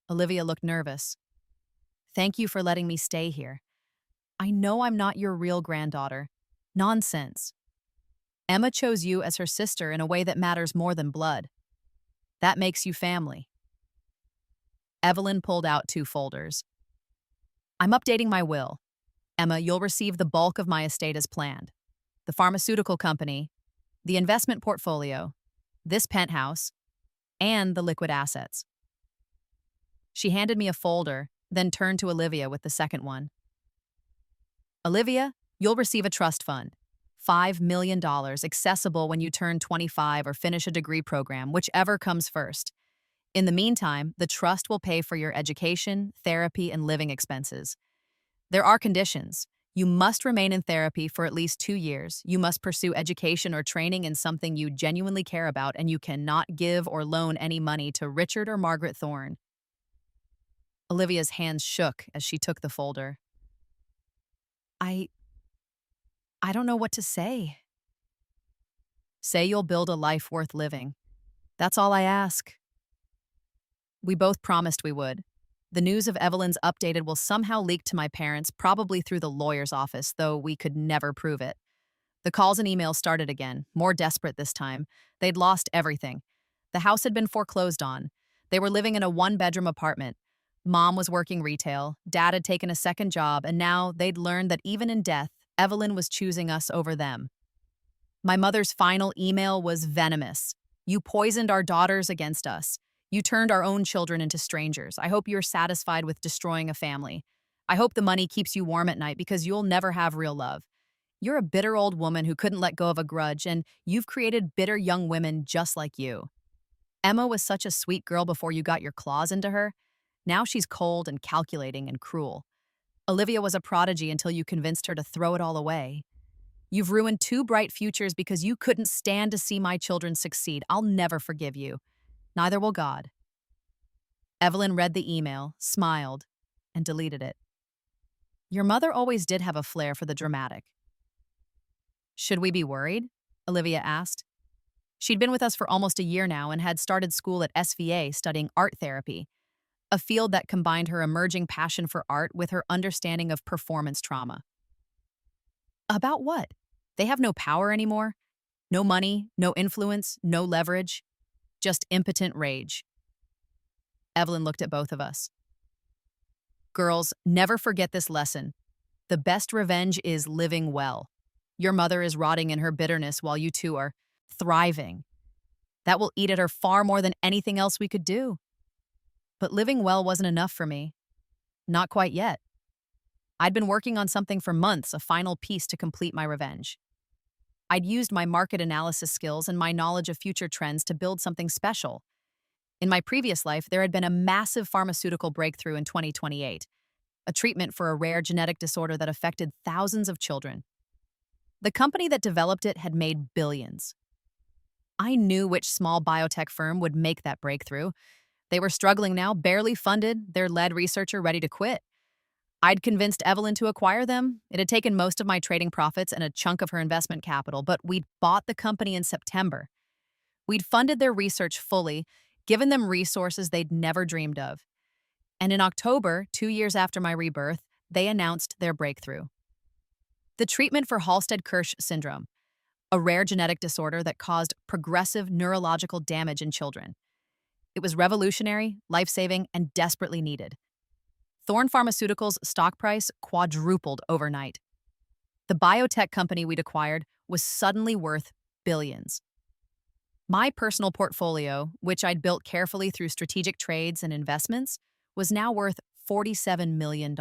Olivia looked nervous. Thank you for letting me stay here. I know I'm not your real granddaughter. Nonsense. Emma chose you as her sister in a way that matters more than blood. That makes you family. Evelyn pulled out 2 folders. I'm updating my will. Emma, you'll receive the bulk of my estate as planned. The pharmaceutical company, the investment portfolio, this penthouse, and the liquid assets. She handed me a folder, then turned to Olivia with the second one. Olivia, you'll receive a trust fund. $5 million, accessible when you turn 25 or finish a degree program, whichever comes first. In the meantime, the trust will pay for your education, therapy, and living expenses. There are conditions. You must remain in therapy for at least 2 years. You must pursue education or training in something you genuinely care about, and you cannot give or loan any money to Richard or Margaret Thorne. Olivia's hands shook as she took the folder. I don't know what to say. Say you'll build a life worth living. That's all I ask. We both promised we would. The news of Evelyn's updated will somehow leak to my parents, probably through the lawyer's office, though we could never prove it. The calls and emails started again, more desperate this time. They'd lost everything. The house had been foreclosed on. They were living in a 1-bedroom apartment. Mom was working retail, Dad had taken a second job, and now they'd learned that even in death, Evelyn was choosing us over them. My mother's final email was venomous. You poisoned our daughters against us. You turned our own children into strangers. I hope you're satisfied with destroying a family. I hope the money keeps you warm at night because you'll never have real love. You're a bitter old woman who couldn't let go of a grudge, and you've created bitter young women just like you. Emma was such a sweet girl before you got your claws into her. Now she's cold and calculating and cruel. Olivia was a prodigy until you convinced her to throw it all away. You've ruined 2 bright futures because you couldn't stand to see my children succeed. I'll never forgive you. Neither will God. Evelyn read the email, smiled, and deleted it. Your mother always did have a flair for the dramatic. Should we be worried? Olivia asked. She'd been with us for almost a year now and had started school at SVA studying art therapy, a field that combined her emerging passion for art with her understanding of performance trauma. About what? They have no power anymore? No money, no influence, no leverage? Just impotent rage. Evelyn looked at both of us. Girls, never forget this lesson. The best revenge is living well. Your mother is rotting in her bitterness while you two are thriving. That will eat at her far more than anything else we could do. But living well wasn't enough for me. Not quite yet. I'd been working on something for months, a final piece to complete my revenge. I'd used my market analysis skills and my knowledge of future trends to build something special. In my previous life, there had been a massive pharmaceutical breakthrough in 2028, a treatment for a rare genetic disorder that affected thousands of children. The company that developed it had made billions. I knew which small biotech firm would make that breakthrough. They were struggling now, barely funded, their lead researcher ready to quit. I'd convinced Evelyn to acquire them. It had taken most of my trading profits and a chunk of her investment capital, but we'd bought the company in September. We'd funded their research fully, given them resources they'd never dreamed of. And in October, 2 years after my rebirth, they announced their breakthrough. The treatment for Halsted-Kirsch syndrome, a rare genetic disorder that caused progressive neurological damage in children. It was revolutionary, life-saving, and desperately needed. Thorne Pharmaceuticals' stock price quadrupled overnight. The biotech company we'd acquired was suddenly worth billions. My personal portfolio, which I'd built carefully through strategic trades and investments, was now worth $47 million.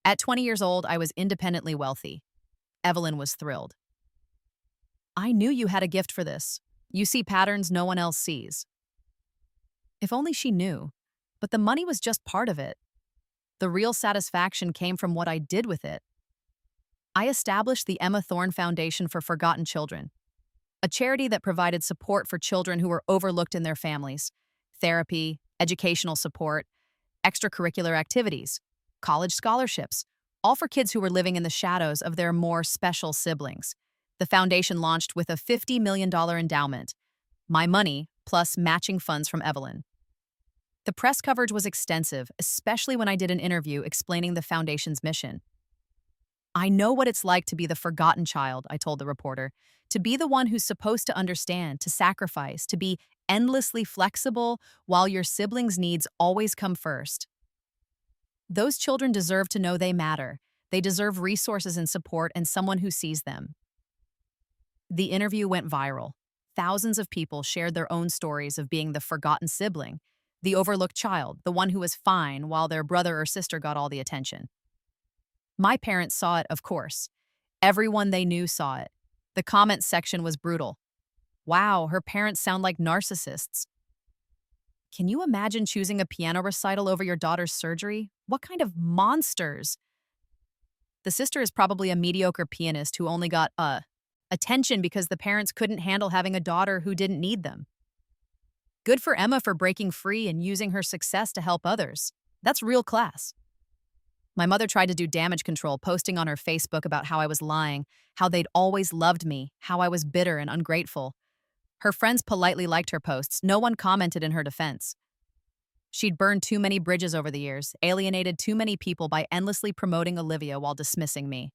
At 20 years old, I was independently wealthy. Evelyn was thrilled. I knew you had a gift for this. You see patterns no one else sees. If only she knew. But the money was just part of it. The real satisfaction came from what I did with it. I established the Emma Thorne Foundation for Forgotten Children, a charity that provided support for children who were overlooked in their families, therapy, educational support, extracurricular activities, college scholarships, all for kids who were living in the shadows of their more special siblings. The foundation launched with a $50 million endowment, my money plus matching funds from Evelyn. The press coverage was extensive, especially when I did an interview explaining the foundation's mission. I know what it's like to be the forgotten child, I told the reporter, to be the one who's supposed to understand, to sacrifice, to be endlessly flexible while your siblings' needs always come first. Those children deserve to know they matter. They deserve resources and support and someone who sees them. The interview went viral. Thousands of people shared their own stories of being the forgotten sibling, the overlooked child, the one who was fine while their brother or sister got all the attention. My parents saw it, of course. Everyone they knew saw it. The comments section was brutal. Wow, her parents sound like narcissists. Can you imagine choosing a piano recital over your daughter's surgery? What kind of monsters? The sister is probably a mediocre pianist who only got attention because the parents couldn't handle having a daughter who didn't need them. Good for Emma for breaking free and using her success to help others. That's real class. My mother tried to do damage control, posting on her Facebook about how I was lying, how they'd always loved me, how I was bitter and ungrateful. Her friends politely liked her posts. No one commented in her defense. She'd burned too many bridges over the years, alienated too many people by endlessly promoting Olivia while dismissing me.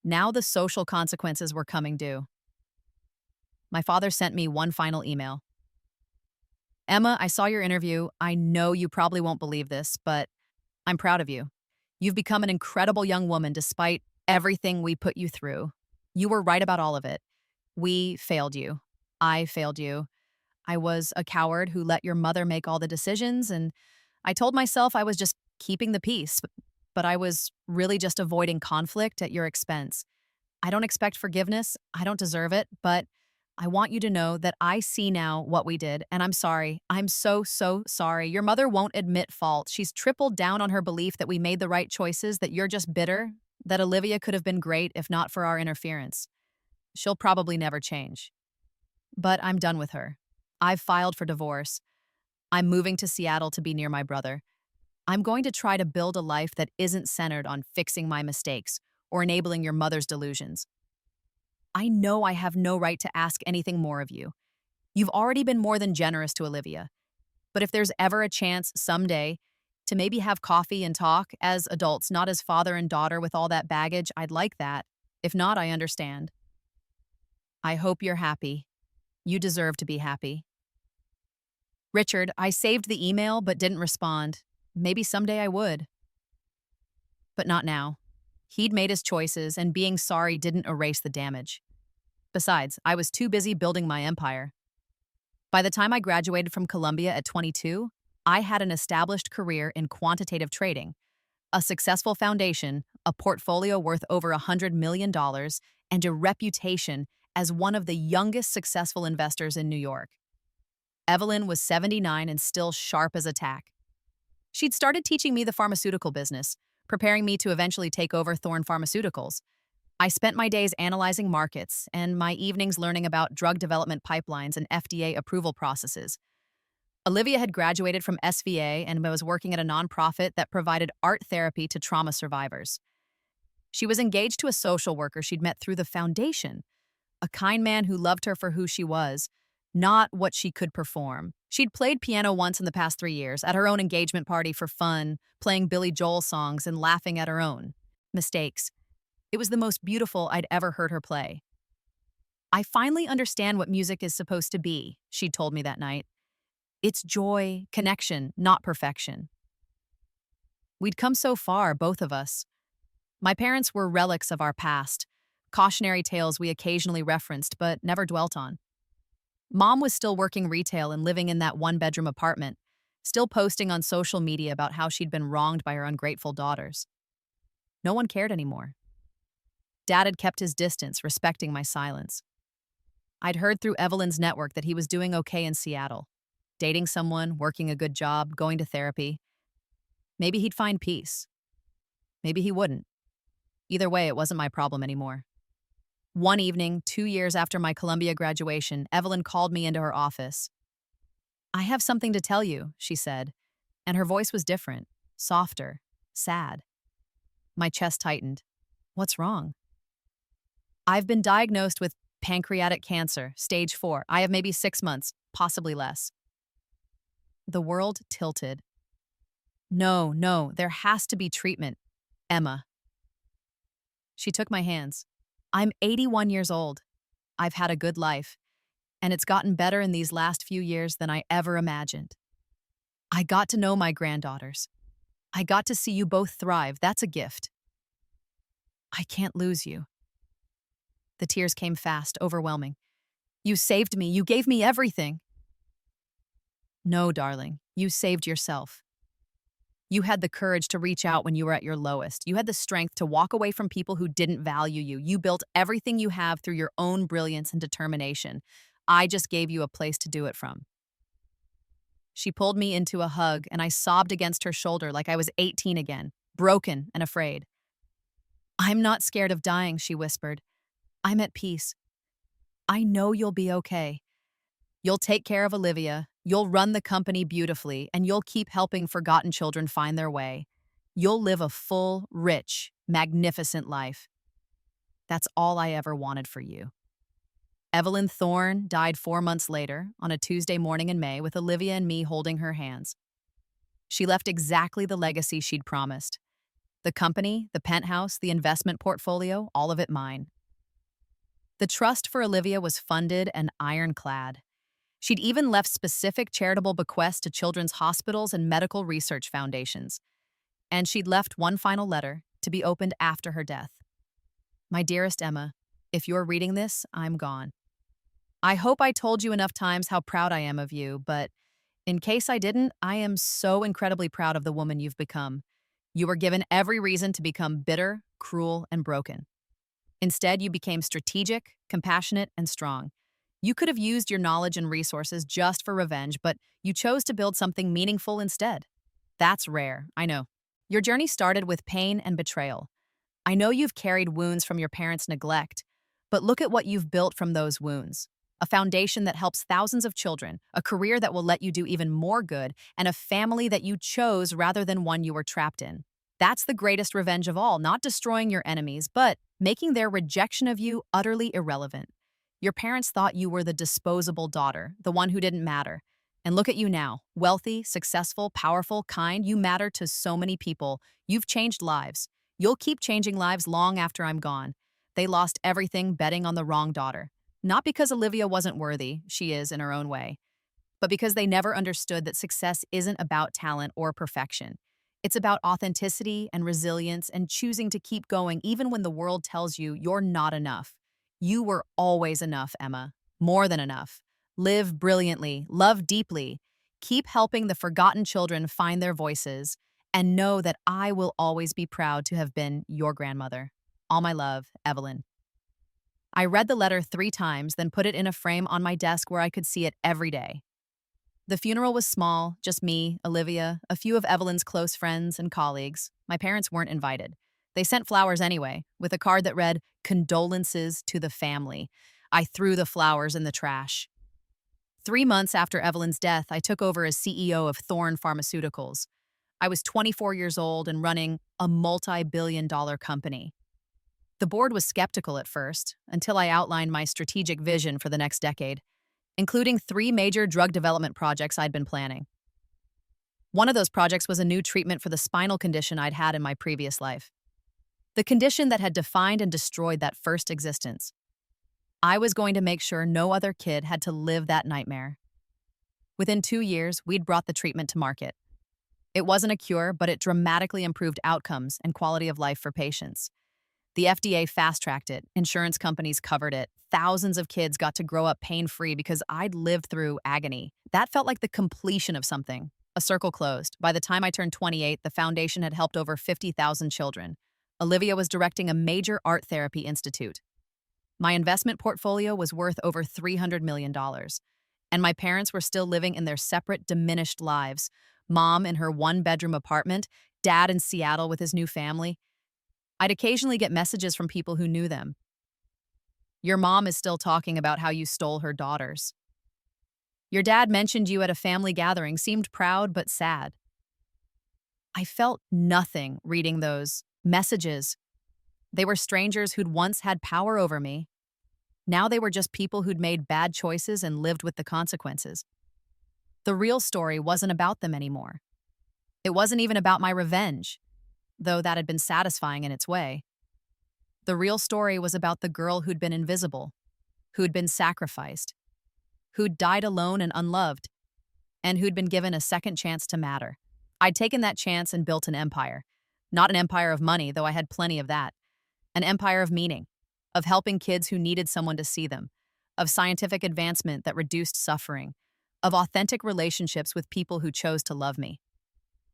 Now the social consequences were coming due. My father sent me one final email. Emma, I saw your interview. I know you probably won't believe this, but I'm proud of you. You've become an incredible young woman despite everything we put you through. You were right about all of it. We failed you. I failed you. I was a coward who let your mother make all the decisions, and I told myself I was just keeping the peace, but I was really just avoiding conflict at your expense. I don't expect forgiveness. I don't deserve it, but I want you to know that I see now what we did, and I'm sorry. I'm so sorry. Your mother won't admit fault. She's tripled down on her belief that we made the right choices, that you're just bitter, that Olivia could have been great if not for our interference. She'll probably never change. But I'm done with her. I've filed for divorce. I'm moving to Seattle to be near my brother. I'm going to try to build a life that isn't centered on fixing my mistakes or enabling your mother's delusions. I know I have no right to ask anything more of you. You've already been more than generous to Olivia. But if there's ever a chance someday to maybe have coffee and talk as adults, not as father and daughter with all that baggage, I'd like that. If not, I understand. I hope you're happy. You deserve to be happy. Richard, I saved the email but didn't respond. Maybe someday I would. But not now. He'd made his choices, and being sorry didn't erase the damage. Besides, I was too busy building my empire. By the time I graduated from Columbia at 22, I had an established career in quantitative trading, a successful foundation, a portfolio worth over $100 million, and a reputation as one of the youngest successful investors in New York. Evelyn was 79 and still sharp as a tack. She'd started teaching me the pharmaceutical business, preparing me to eventually take over Thorne Pharmaceuticals. I spent my days analyzing markets and my evenings learning about drug development pipelines and FDA approval processes. Olivia had graduated from SVA and was working at a nonprofit that provided art therapy to trauma survivors. She was engaged to a social worker she'd met through the foundation, a kind man who loved her for who she was, not what she could perform. She'd played piano once in the past 3 years, at her own engagement party for fun, playing Billy Joel songs and laughing at her own mistakes. It was the most beautiful I'd ever heard her play. I finally understand what music is supposed to be, she'd told me that night. It's joy, connection, not perfection. We'd come so far, both of us. My parents were relics of our past, cautionary tales we occasionally referenced but never dwelt on. Mom was still working retail and living in that one-bedroom apartment, still posting on social media about how she'd been wronged by her ungrateful daughters. No one cared anymore. Dad had kept his distance, respecting my silence. I'd heard through Evelyn's network that he was doing okay in Seattle, dating someone, working a good job, going to therapy. Maybe he'd find peace. Maybe he wouldn't. Either way, it wasn't my problem anymore. One evening, 2 years after my Columbia graduation, Evelyn called me into her office. I have something to tell you, she said, and her voice was different, softer, sad. My chest tightened. What's wrong? I've been diagnosed with pancreatic cancer, stage 4. I have maybe 6 months, possibly less. The world tilted. No, no, there has to be treatment. Emma. She took my hands. I'm 81 years old. I've had a good life, and it's gotten better in these last few years than I ever imagined. I got to know my granddaughters. I got to see you both thrive. That's a gift. I can't lose you. The tears came fast, overwhelming. You saved me. You gave me everything. No, darling, you saved yourself. You had the courage to reach out when you were at your lowest. You had the strength to walk away from people who didn't value you. You built everything you have through your own brilliance and determination. I just gave you a place to do it from. She pulled me into a hug, and I sobbed against her shoulder like I was 18 again, broken and afraid. I'm not scared of dying, she whispered. I'm at peace. I know you'll be okay. You'll take care of Olivia, you'll run the company beautifully, and you'll keep helping forgotten children find their way. You'll live a full, rich, magnificent life. That's all I ever wanted for you. Evelyn Thorne died 4 months later, on a Tuesday morning in May, with Olivia and me holding her hands. She left exactly the legacy she'd promised. The company, the penthouse, the investment portfolio, all of it mine. The trust for Olivia was funded and ironclad. She'd even left specific charitable bequests to children's hospitals and medical research foundations. And she'd left one final letter to be opened after her death. My dearest Emma, if you're reading this, I'm gone. I hope I told you enough times how proud I am of you, but in case I didn't, I am so incredibly proud of the woman you've become. You were given every reason to become bitter, cruel, and broken. Instead, you became strategic, compassionate, and strong. You could have used your knowledge and resources just for revenge, but you chose to build something meaningful instead. That's rare, I know. Your journey started with pain and betrayal. I know you've carried wounds from your parents' neglect, but look at what you've built from those wounds. A foundation that helps thousands of children, a career that will let you do even more good, and a family that you chose rather than one you were trapped in. That's the greatest revenge of all, not destroying your enemies, but making their rejection of you utterly irrelevant. Your parents thought you were the disposable daughter, the one who didn't matter. And look at you now, wealthy, successful, powerful, kind. You matter to so many people. You've changed lives. You'll keep changing lives long after I'm gone. They lost everything betting on the wrong daughter. Not because Olivia wasn't worthy, she is in her own way, but because they never understood that success isn't about talent or perfection. It's about authenticity and resilience and choosing to keep going even when the world tells you you're not enough. You were always enough, Emma. More than enough. Live brilliantly, love deeply, keep helping the forgotten children find their voices, and know that I will always be proud to have been your grandmother. All my love, Evelyn. I read the letter 3 times, then put it in a frame on my desk where I could see it every day. The funeral was small, just me, Olivia, a few of Evelyn's close friends and colleagues. My parents weren't invited. They sent flowers anyway, with a card that read, "Condolences to the family." I threw the flowers in the trash. 3 months after Evelyn's death, I took over as CEO of Thorne Pharmaceuticals. I was 24 years old and running a multi-billion-dollar company. The board was skeptical at first, until I outlined my strategic vision for the next decade, including 3 major drug development projects I'd been planning. One of those projects was a new treatment for the spinal condition I'd had in my previous life. The condition that had defined and destroyed that first existence. I was going to make sure no other kid had to live that nightmare. Within 2 years, we'd brought the treatment to market. It wasn't a cure, but it dramatically improved outcomes and quality of life for patients. The FDA fast-tracked it, insurance companies covered it, thousands of kids got to grow up pain-free because I'd lived through agony. That felt like the completion of something. A circle closed. By the time I turned 28, the foundation had helped over 50,000 children. Olivia was directing a major art therapy institute. My investment portfolio was worth over $300 million. And my parents were still living in their separate, diminished lives. Mom in her 1-bedroom apartment, Dad in Seattle with his new family. I'd occasionally get messages from people who knew them. Your mom is still talking about how you stole her daughters. Your dad mentioned you at a family gathering, seemed proud but sad. I felt nothing reading those messages. They were strangers who'd once had power over me. Now they were just people who'd made bad choices and lived with the consequences. The real story wasn't about them anymore. It wasn't even about my revenge, though that had been satisfying in its way. The real story was about the girl who'd been invisible, who'd been sacrificed, who'd died alone and unloved, and who'd been given a second chance to matter. I'd taken that chance and built an empire. Not an empire of money, though I had plenty of that. An empire of meaning, of helping kids who needed someone to see them, of scientific advancement that reduced suffering, of authentic relationships with people who chose to love me.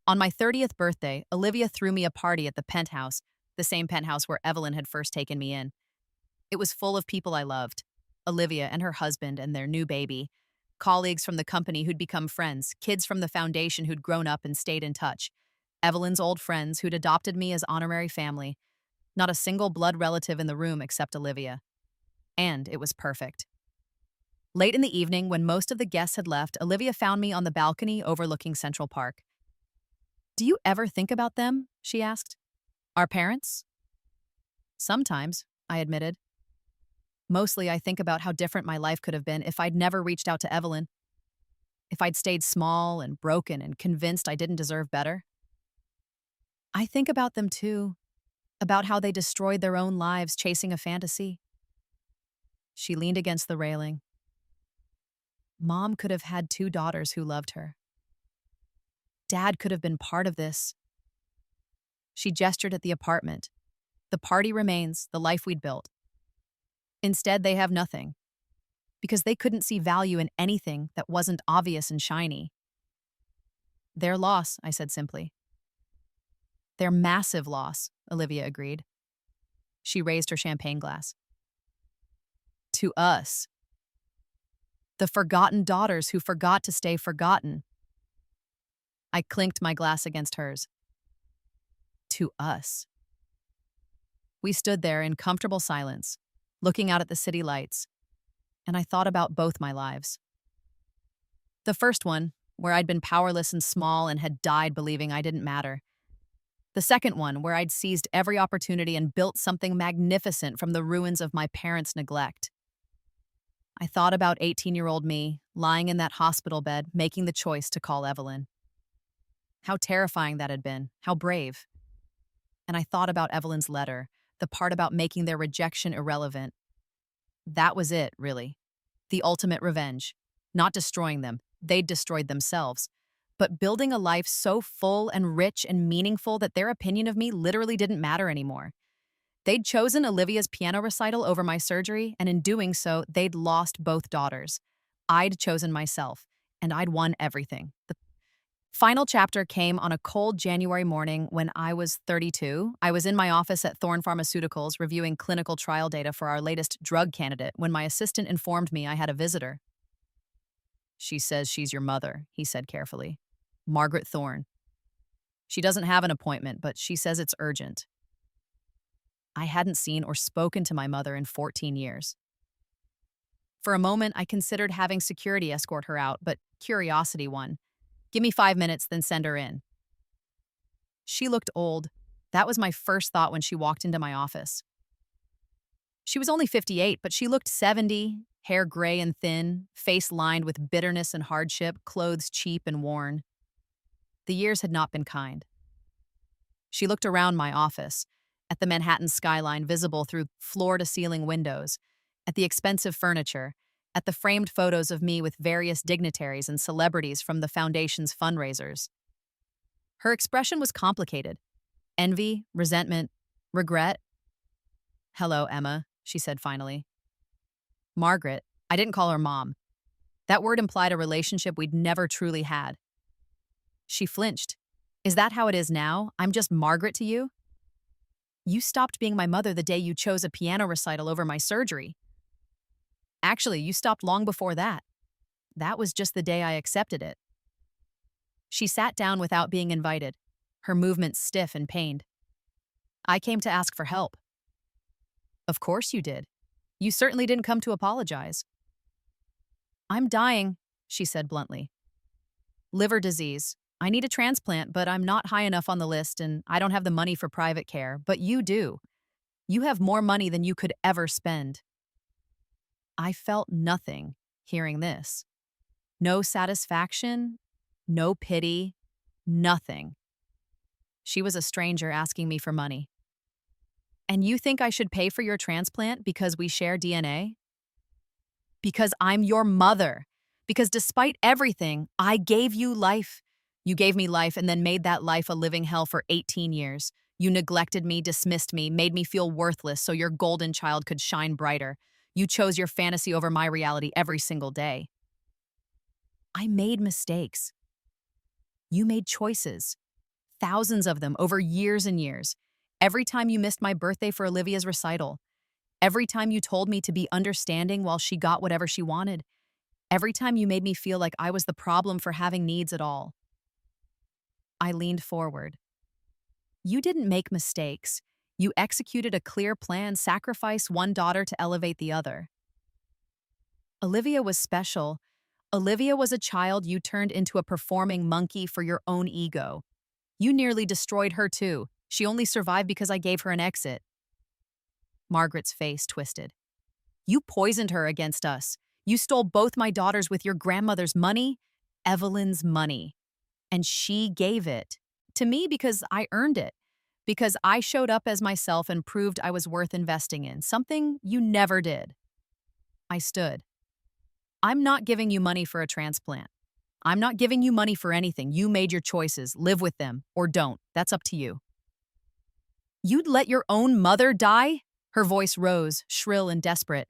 On my 30th birthday, Olivia threw me a party at the penthouse, the same penthouse where Evelyn had first taken me in. It was full of people I loved, Olivia and her husband and their new baby, colleagues from the company who'd become friends, kids from the foundation who'd grown up and stayed in touch, Evelyn's old friends who'd adopted me as honorary family, not a single blood relative in the room except Olivia. And it was perfect. Late in the evening, when most of the guests had left, Olivia found me on the balcony overlooking Central Park. "Do you ever think about them?" she asked. "Our parents?" "Sometimes," I admitted. "Mostly I think about how different my life could have been if I'd never reached out to Evelyn. If I'd stayed small and broken and convinced I didn't deserve better. I think about them too, about how they destroyed their own lives chasing a fantasy." She leaned against the railing. Mom could have had 2 daughters who loved her. Dad could have been part of this. She gestured at the apartment. The party remains, the life we'd built. Instead, they have nothing. Because they couldn't see value in anything that wasn't obvious and shiny. "Their loss," I said simply. "Their massive loss," Olivia agreed. She raised her champagne glass. "To us. The forgotten daughters who forgot to stay forgotten." I clinked my glass against hers. To us. We stood there in comfortable silence, looking out at the city lights, and I thought about both my lives. The first one, where I'd been powerless and small and had died believing I didn't matter. The second one, where I'd seized every opportunity and built something magnificent from the ruins of my parents' neglect. I thought about 18-year-old me, lying in that hospital bed, making the choice to call Evelyn. How terrifying that had been, how brave. And I thought about Evelyn's letter, the part about making their rejection irrelevant. That was it, really. The ultimate revenge. Not destroying them, they'd destroyed themselves, but building a life so full and rich and meaningful that their opinion of me literally didn't matter anymore. They'd chosen Olivia's piano recital over my surgery, and in doing so, they'd lost both daughters. I'd chosen myself, and I'd won everything. The final chapter came on a cold January morning when I was 32. I was in my office at Thorne Pharmaceuticals reviewing clinical trial data for our latest drug candidate when my assistant informed me I had a visitor. "She says she's your mother," he said carefully. "Margaret Thorne. She doesn't have an appointment, but she says it's urgent." I hadn't seen or spoken to my mother in 14 years. For a moment, I considered having security escort her out, but curiosity won. "Give me 5 minutes, then send her in." She looked old. That was my first thought when she walked into my office. She was only 58, but she looked 70, hair gray and thin, face lined with bitterness and hardship, clothes cheap and worn. The years had not been kind. She looked around my office, at the Manhattan skyline visible through floor-to-ceiling windows, at the expensive furniture, at the framed photos of me with various dignitaries and celebrities from the foundation's fundraisers. Her expression was complicated. Envy, resentment, regret. "Hello, Emma," she said finally. Margaret. I didn't call her mom. That word implied a relationship we'd never truly had. She flinched. "Is that how it is now? I'm just Margaret to you?" "You stopped being my mother the day you chose a piano recital over my surgery." "Actually, you stopped long before that. That was just the day I accepted it." She sat down without being invited, her movements stiff and pained. "I came to ask for help." "Of course you did. You certainly didn't come to apologize. I'm dying, she said bluntly. Liver disease. I need a transplant, but I'm not high enough on the list and I don't have the money for private care, but you do. You have more money than you could ever spend. I felt nothing hearing this. No satisfaction, no pity, nothing. She was a stranger asking me for money. And you think I should pay for your transplant because we share DNA? Because I'm your mother. Because despite everything, I gave you life. You gave me life and then made that life a living hell for 18 years. You neglected me, dismissed me, made me feel worthless so your golden child could shine brighter. You chose your fantasy over my reality every single day. I made mistakes. You made choices. Thousands of them over years and years. Every time you missed my birthday for Olivia's recital. Every time you told me to be understanding while she got whatever she wanted. Every time you made me feel like I was the problem for having needs at all. I leaned forward. You didn't make mistakes. You executed a clear plan, sacrifice one daughter to elevate the other. Olivia was special. Olivia was a child you turned into a performing monkey for your own ego. You nearly destroyed her too. She only survived because I gave her an exit. Margaret's face twisted. You poisoned her against us. You stole both my daughters with your grandmother's money, Evelyn's money. And she gave it to me because I earned it, because I showed up as myself and proved I was worth investing in, something you never did. I stood. I'm not giving you money for a transplant. I'm not giving you money for anything. You made your choices. Live with them or don't. That's up to you. You'd let your own mother die? Her voice rose, shrill and desperate.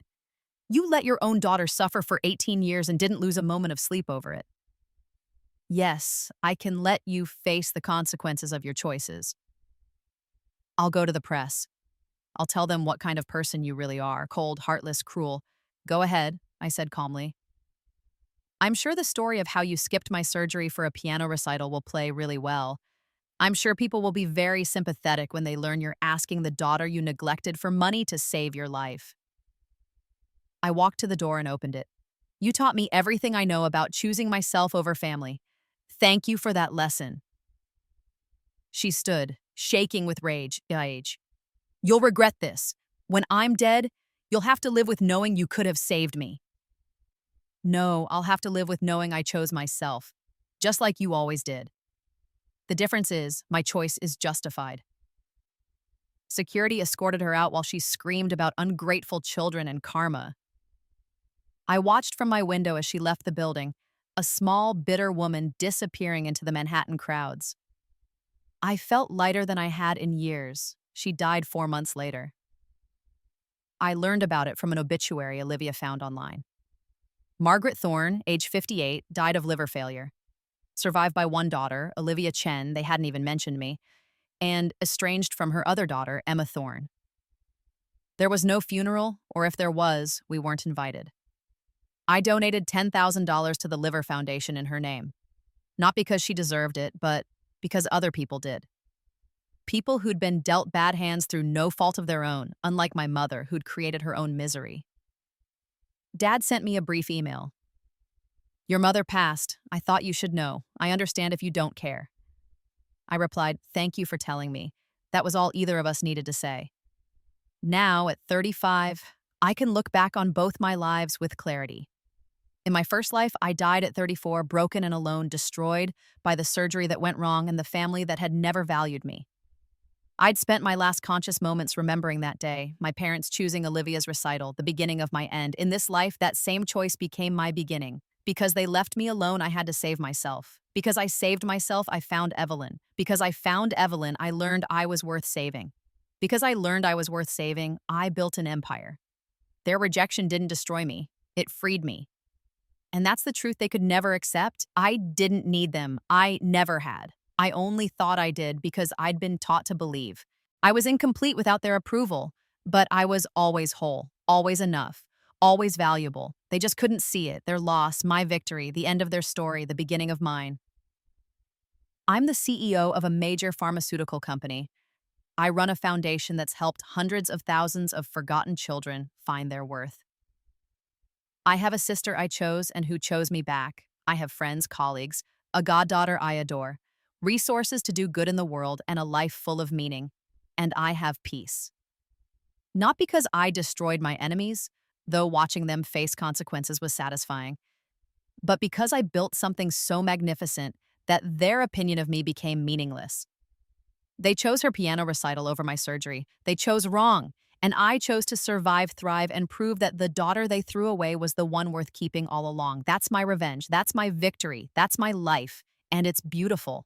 You let your own daughter suffer for 18 years and didn't lose a moment of sleep over it. Yes, I can let you face the consequences of your choices. I'll go to the press. I'll tell them what kind of person you really are, cold, heartless, cruel. Go ahead, I said calmly. I'm sure the story of how you skipped my surgery for a piano recital will play really well. I'm sure people will be very sympathetic when they learn you're asking the daughter you neglected for money to save your life. I walked to the door and opened it. You taught me everything I know about choosing myself over family. Thank you for that lesson. She stood, shaking with rage. You'll regret this. When I'm dead, you'll have to live with knowing you could have saved me. No, I'll have to live with knowing I chose myself, just like you always did. The difference is, my choice is justified. Security escorted her out while she screamed about ungrateful children and karma. I watched from my window as she left the building, a small, bitter woman disappearing into the Manhattan crowds. I felt lighter than I had in years. She died 4 months later. I learned about it from an obituary Olivia found online. Margaret Thorne, age 58, died of liver failure. Survived by one daughter, Olivia Chen, they hadn't even mentioned me, and estranged from her other daughter, Emma Thorne. There was no funeral, or if there was, we weren't invited. I donated $10,000 to the Liver Foundation in her name. Not because she deserved it, but because other people did. People who'd been dealt bad hands through no fault of their own, unlike my mother, who'd created her own misery. Dad sent me a brief email. Your mother passed. I thought you should know. I understand if you don't care. I replied, thank you for telling me. That was all either of us needed to say. Now, at 35, I can look back on both my lives with clarity. In my first life, I died at 34, broken and alone, destroyed by the surgery that went wrong and the family that had never valued me. I'd spent my last conscious moments remembering that day, my parents choosing Olivia's recital, the beginning of my end. In this life, that same choice became my beginning. Because they left me alone, I had to save myself. Because I saved myself, I found Evelyn. Because I found Evelyn, I learned I was worth saving. Because I learned I was worth saving, I built an empire. Their rejection didn't destroy me. It freed me. And that's the truth they could never accept. I didn't need them. I never had. I only thought I did because I'd been taught to believe. I was incomplete without their approval, but I was always whole, always enough, always valuable. They just couldn't see it, their loss, my victory, the end of their story, the beginning of mine. I'm the CEO of a major pharmaceutical company. I run a foundation that's helped hundreds of thousands of forgotten children find their worth. I have a sister I chose and who chose me back. I have friends, colleagues, a goddaughter I adore, resources to do good in the world, and a life full of meaning. And I have peace. Not because I destroyed my enemies, though watching them face consequences was satisfying, but because I built something so magnificent that their opinion of me became meaningless. They chose her piano recital over my surgery. They chose wrong. And I chose to survive, thrive, and prove that the daughter they threw away was the one worth keeping all along. That's my revenge. That's my victory. That's my life. And it's beautiful.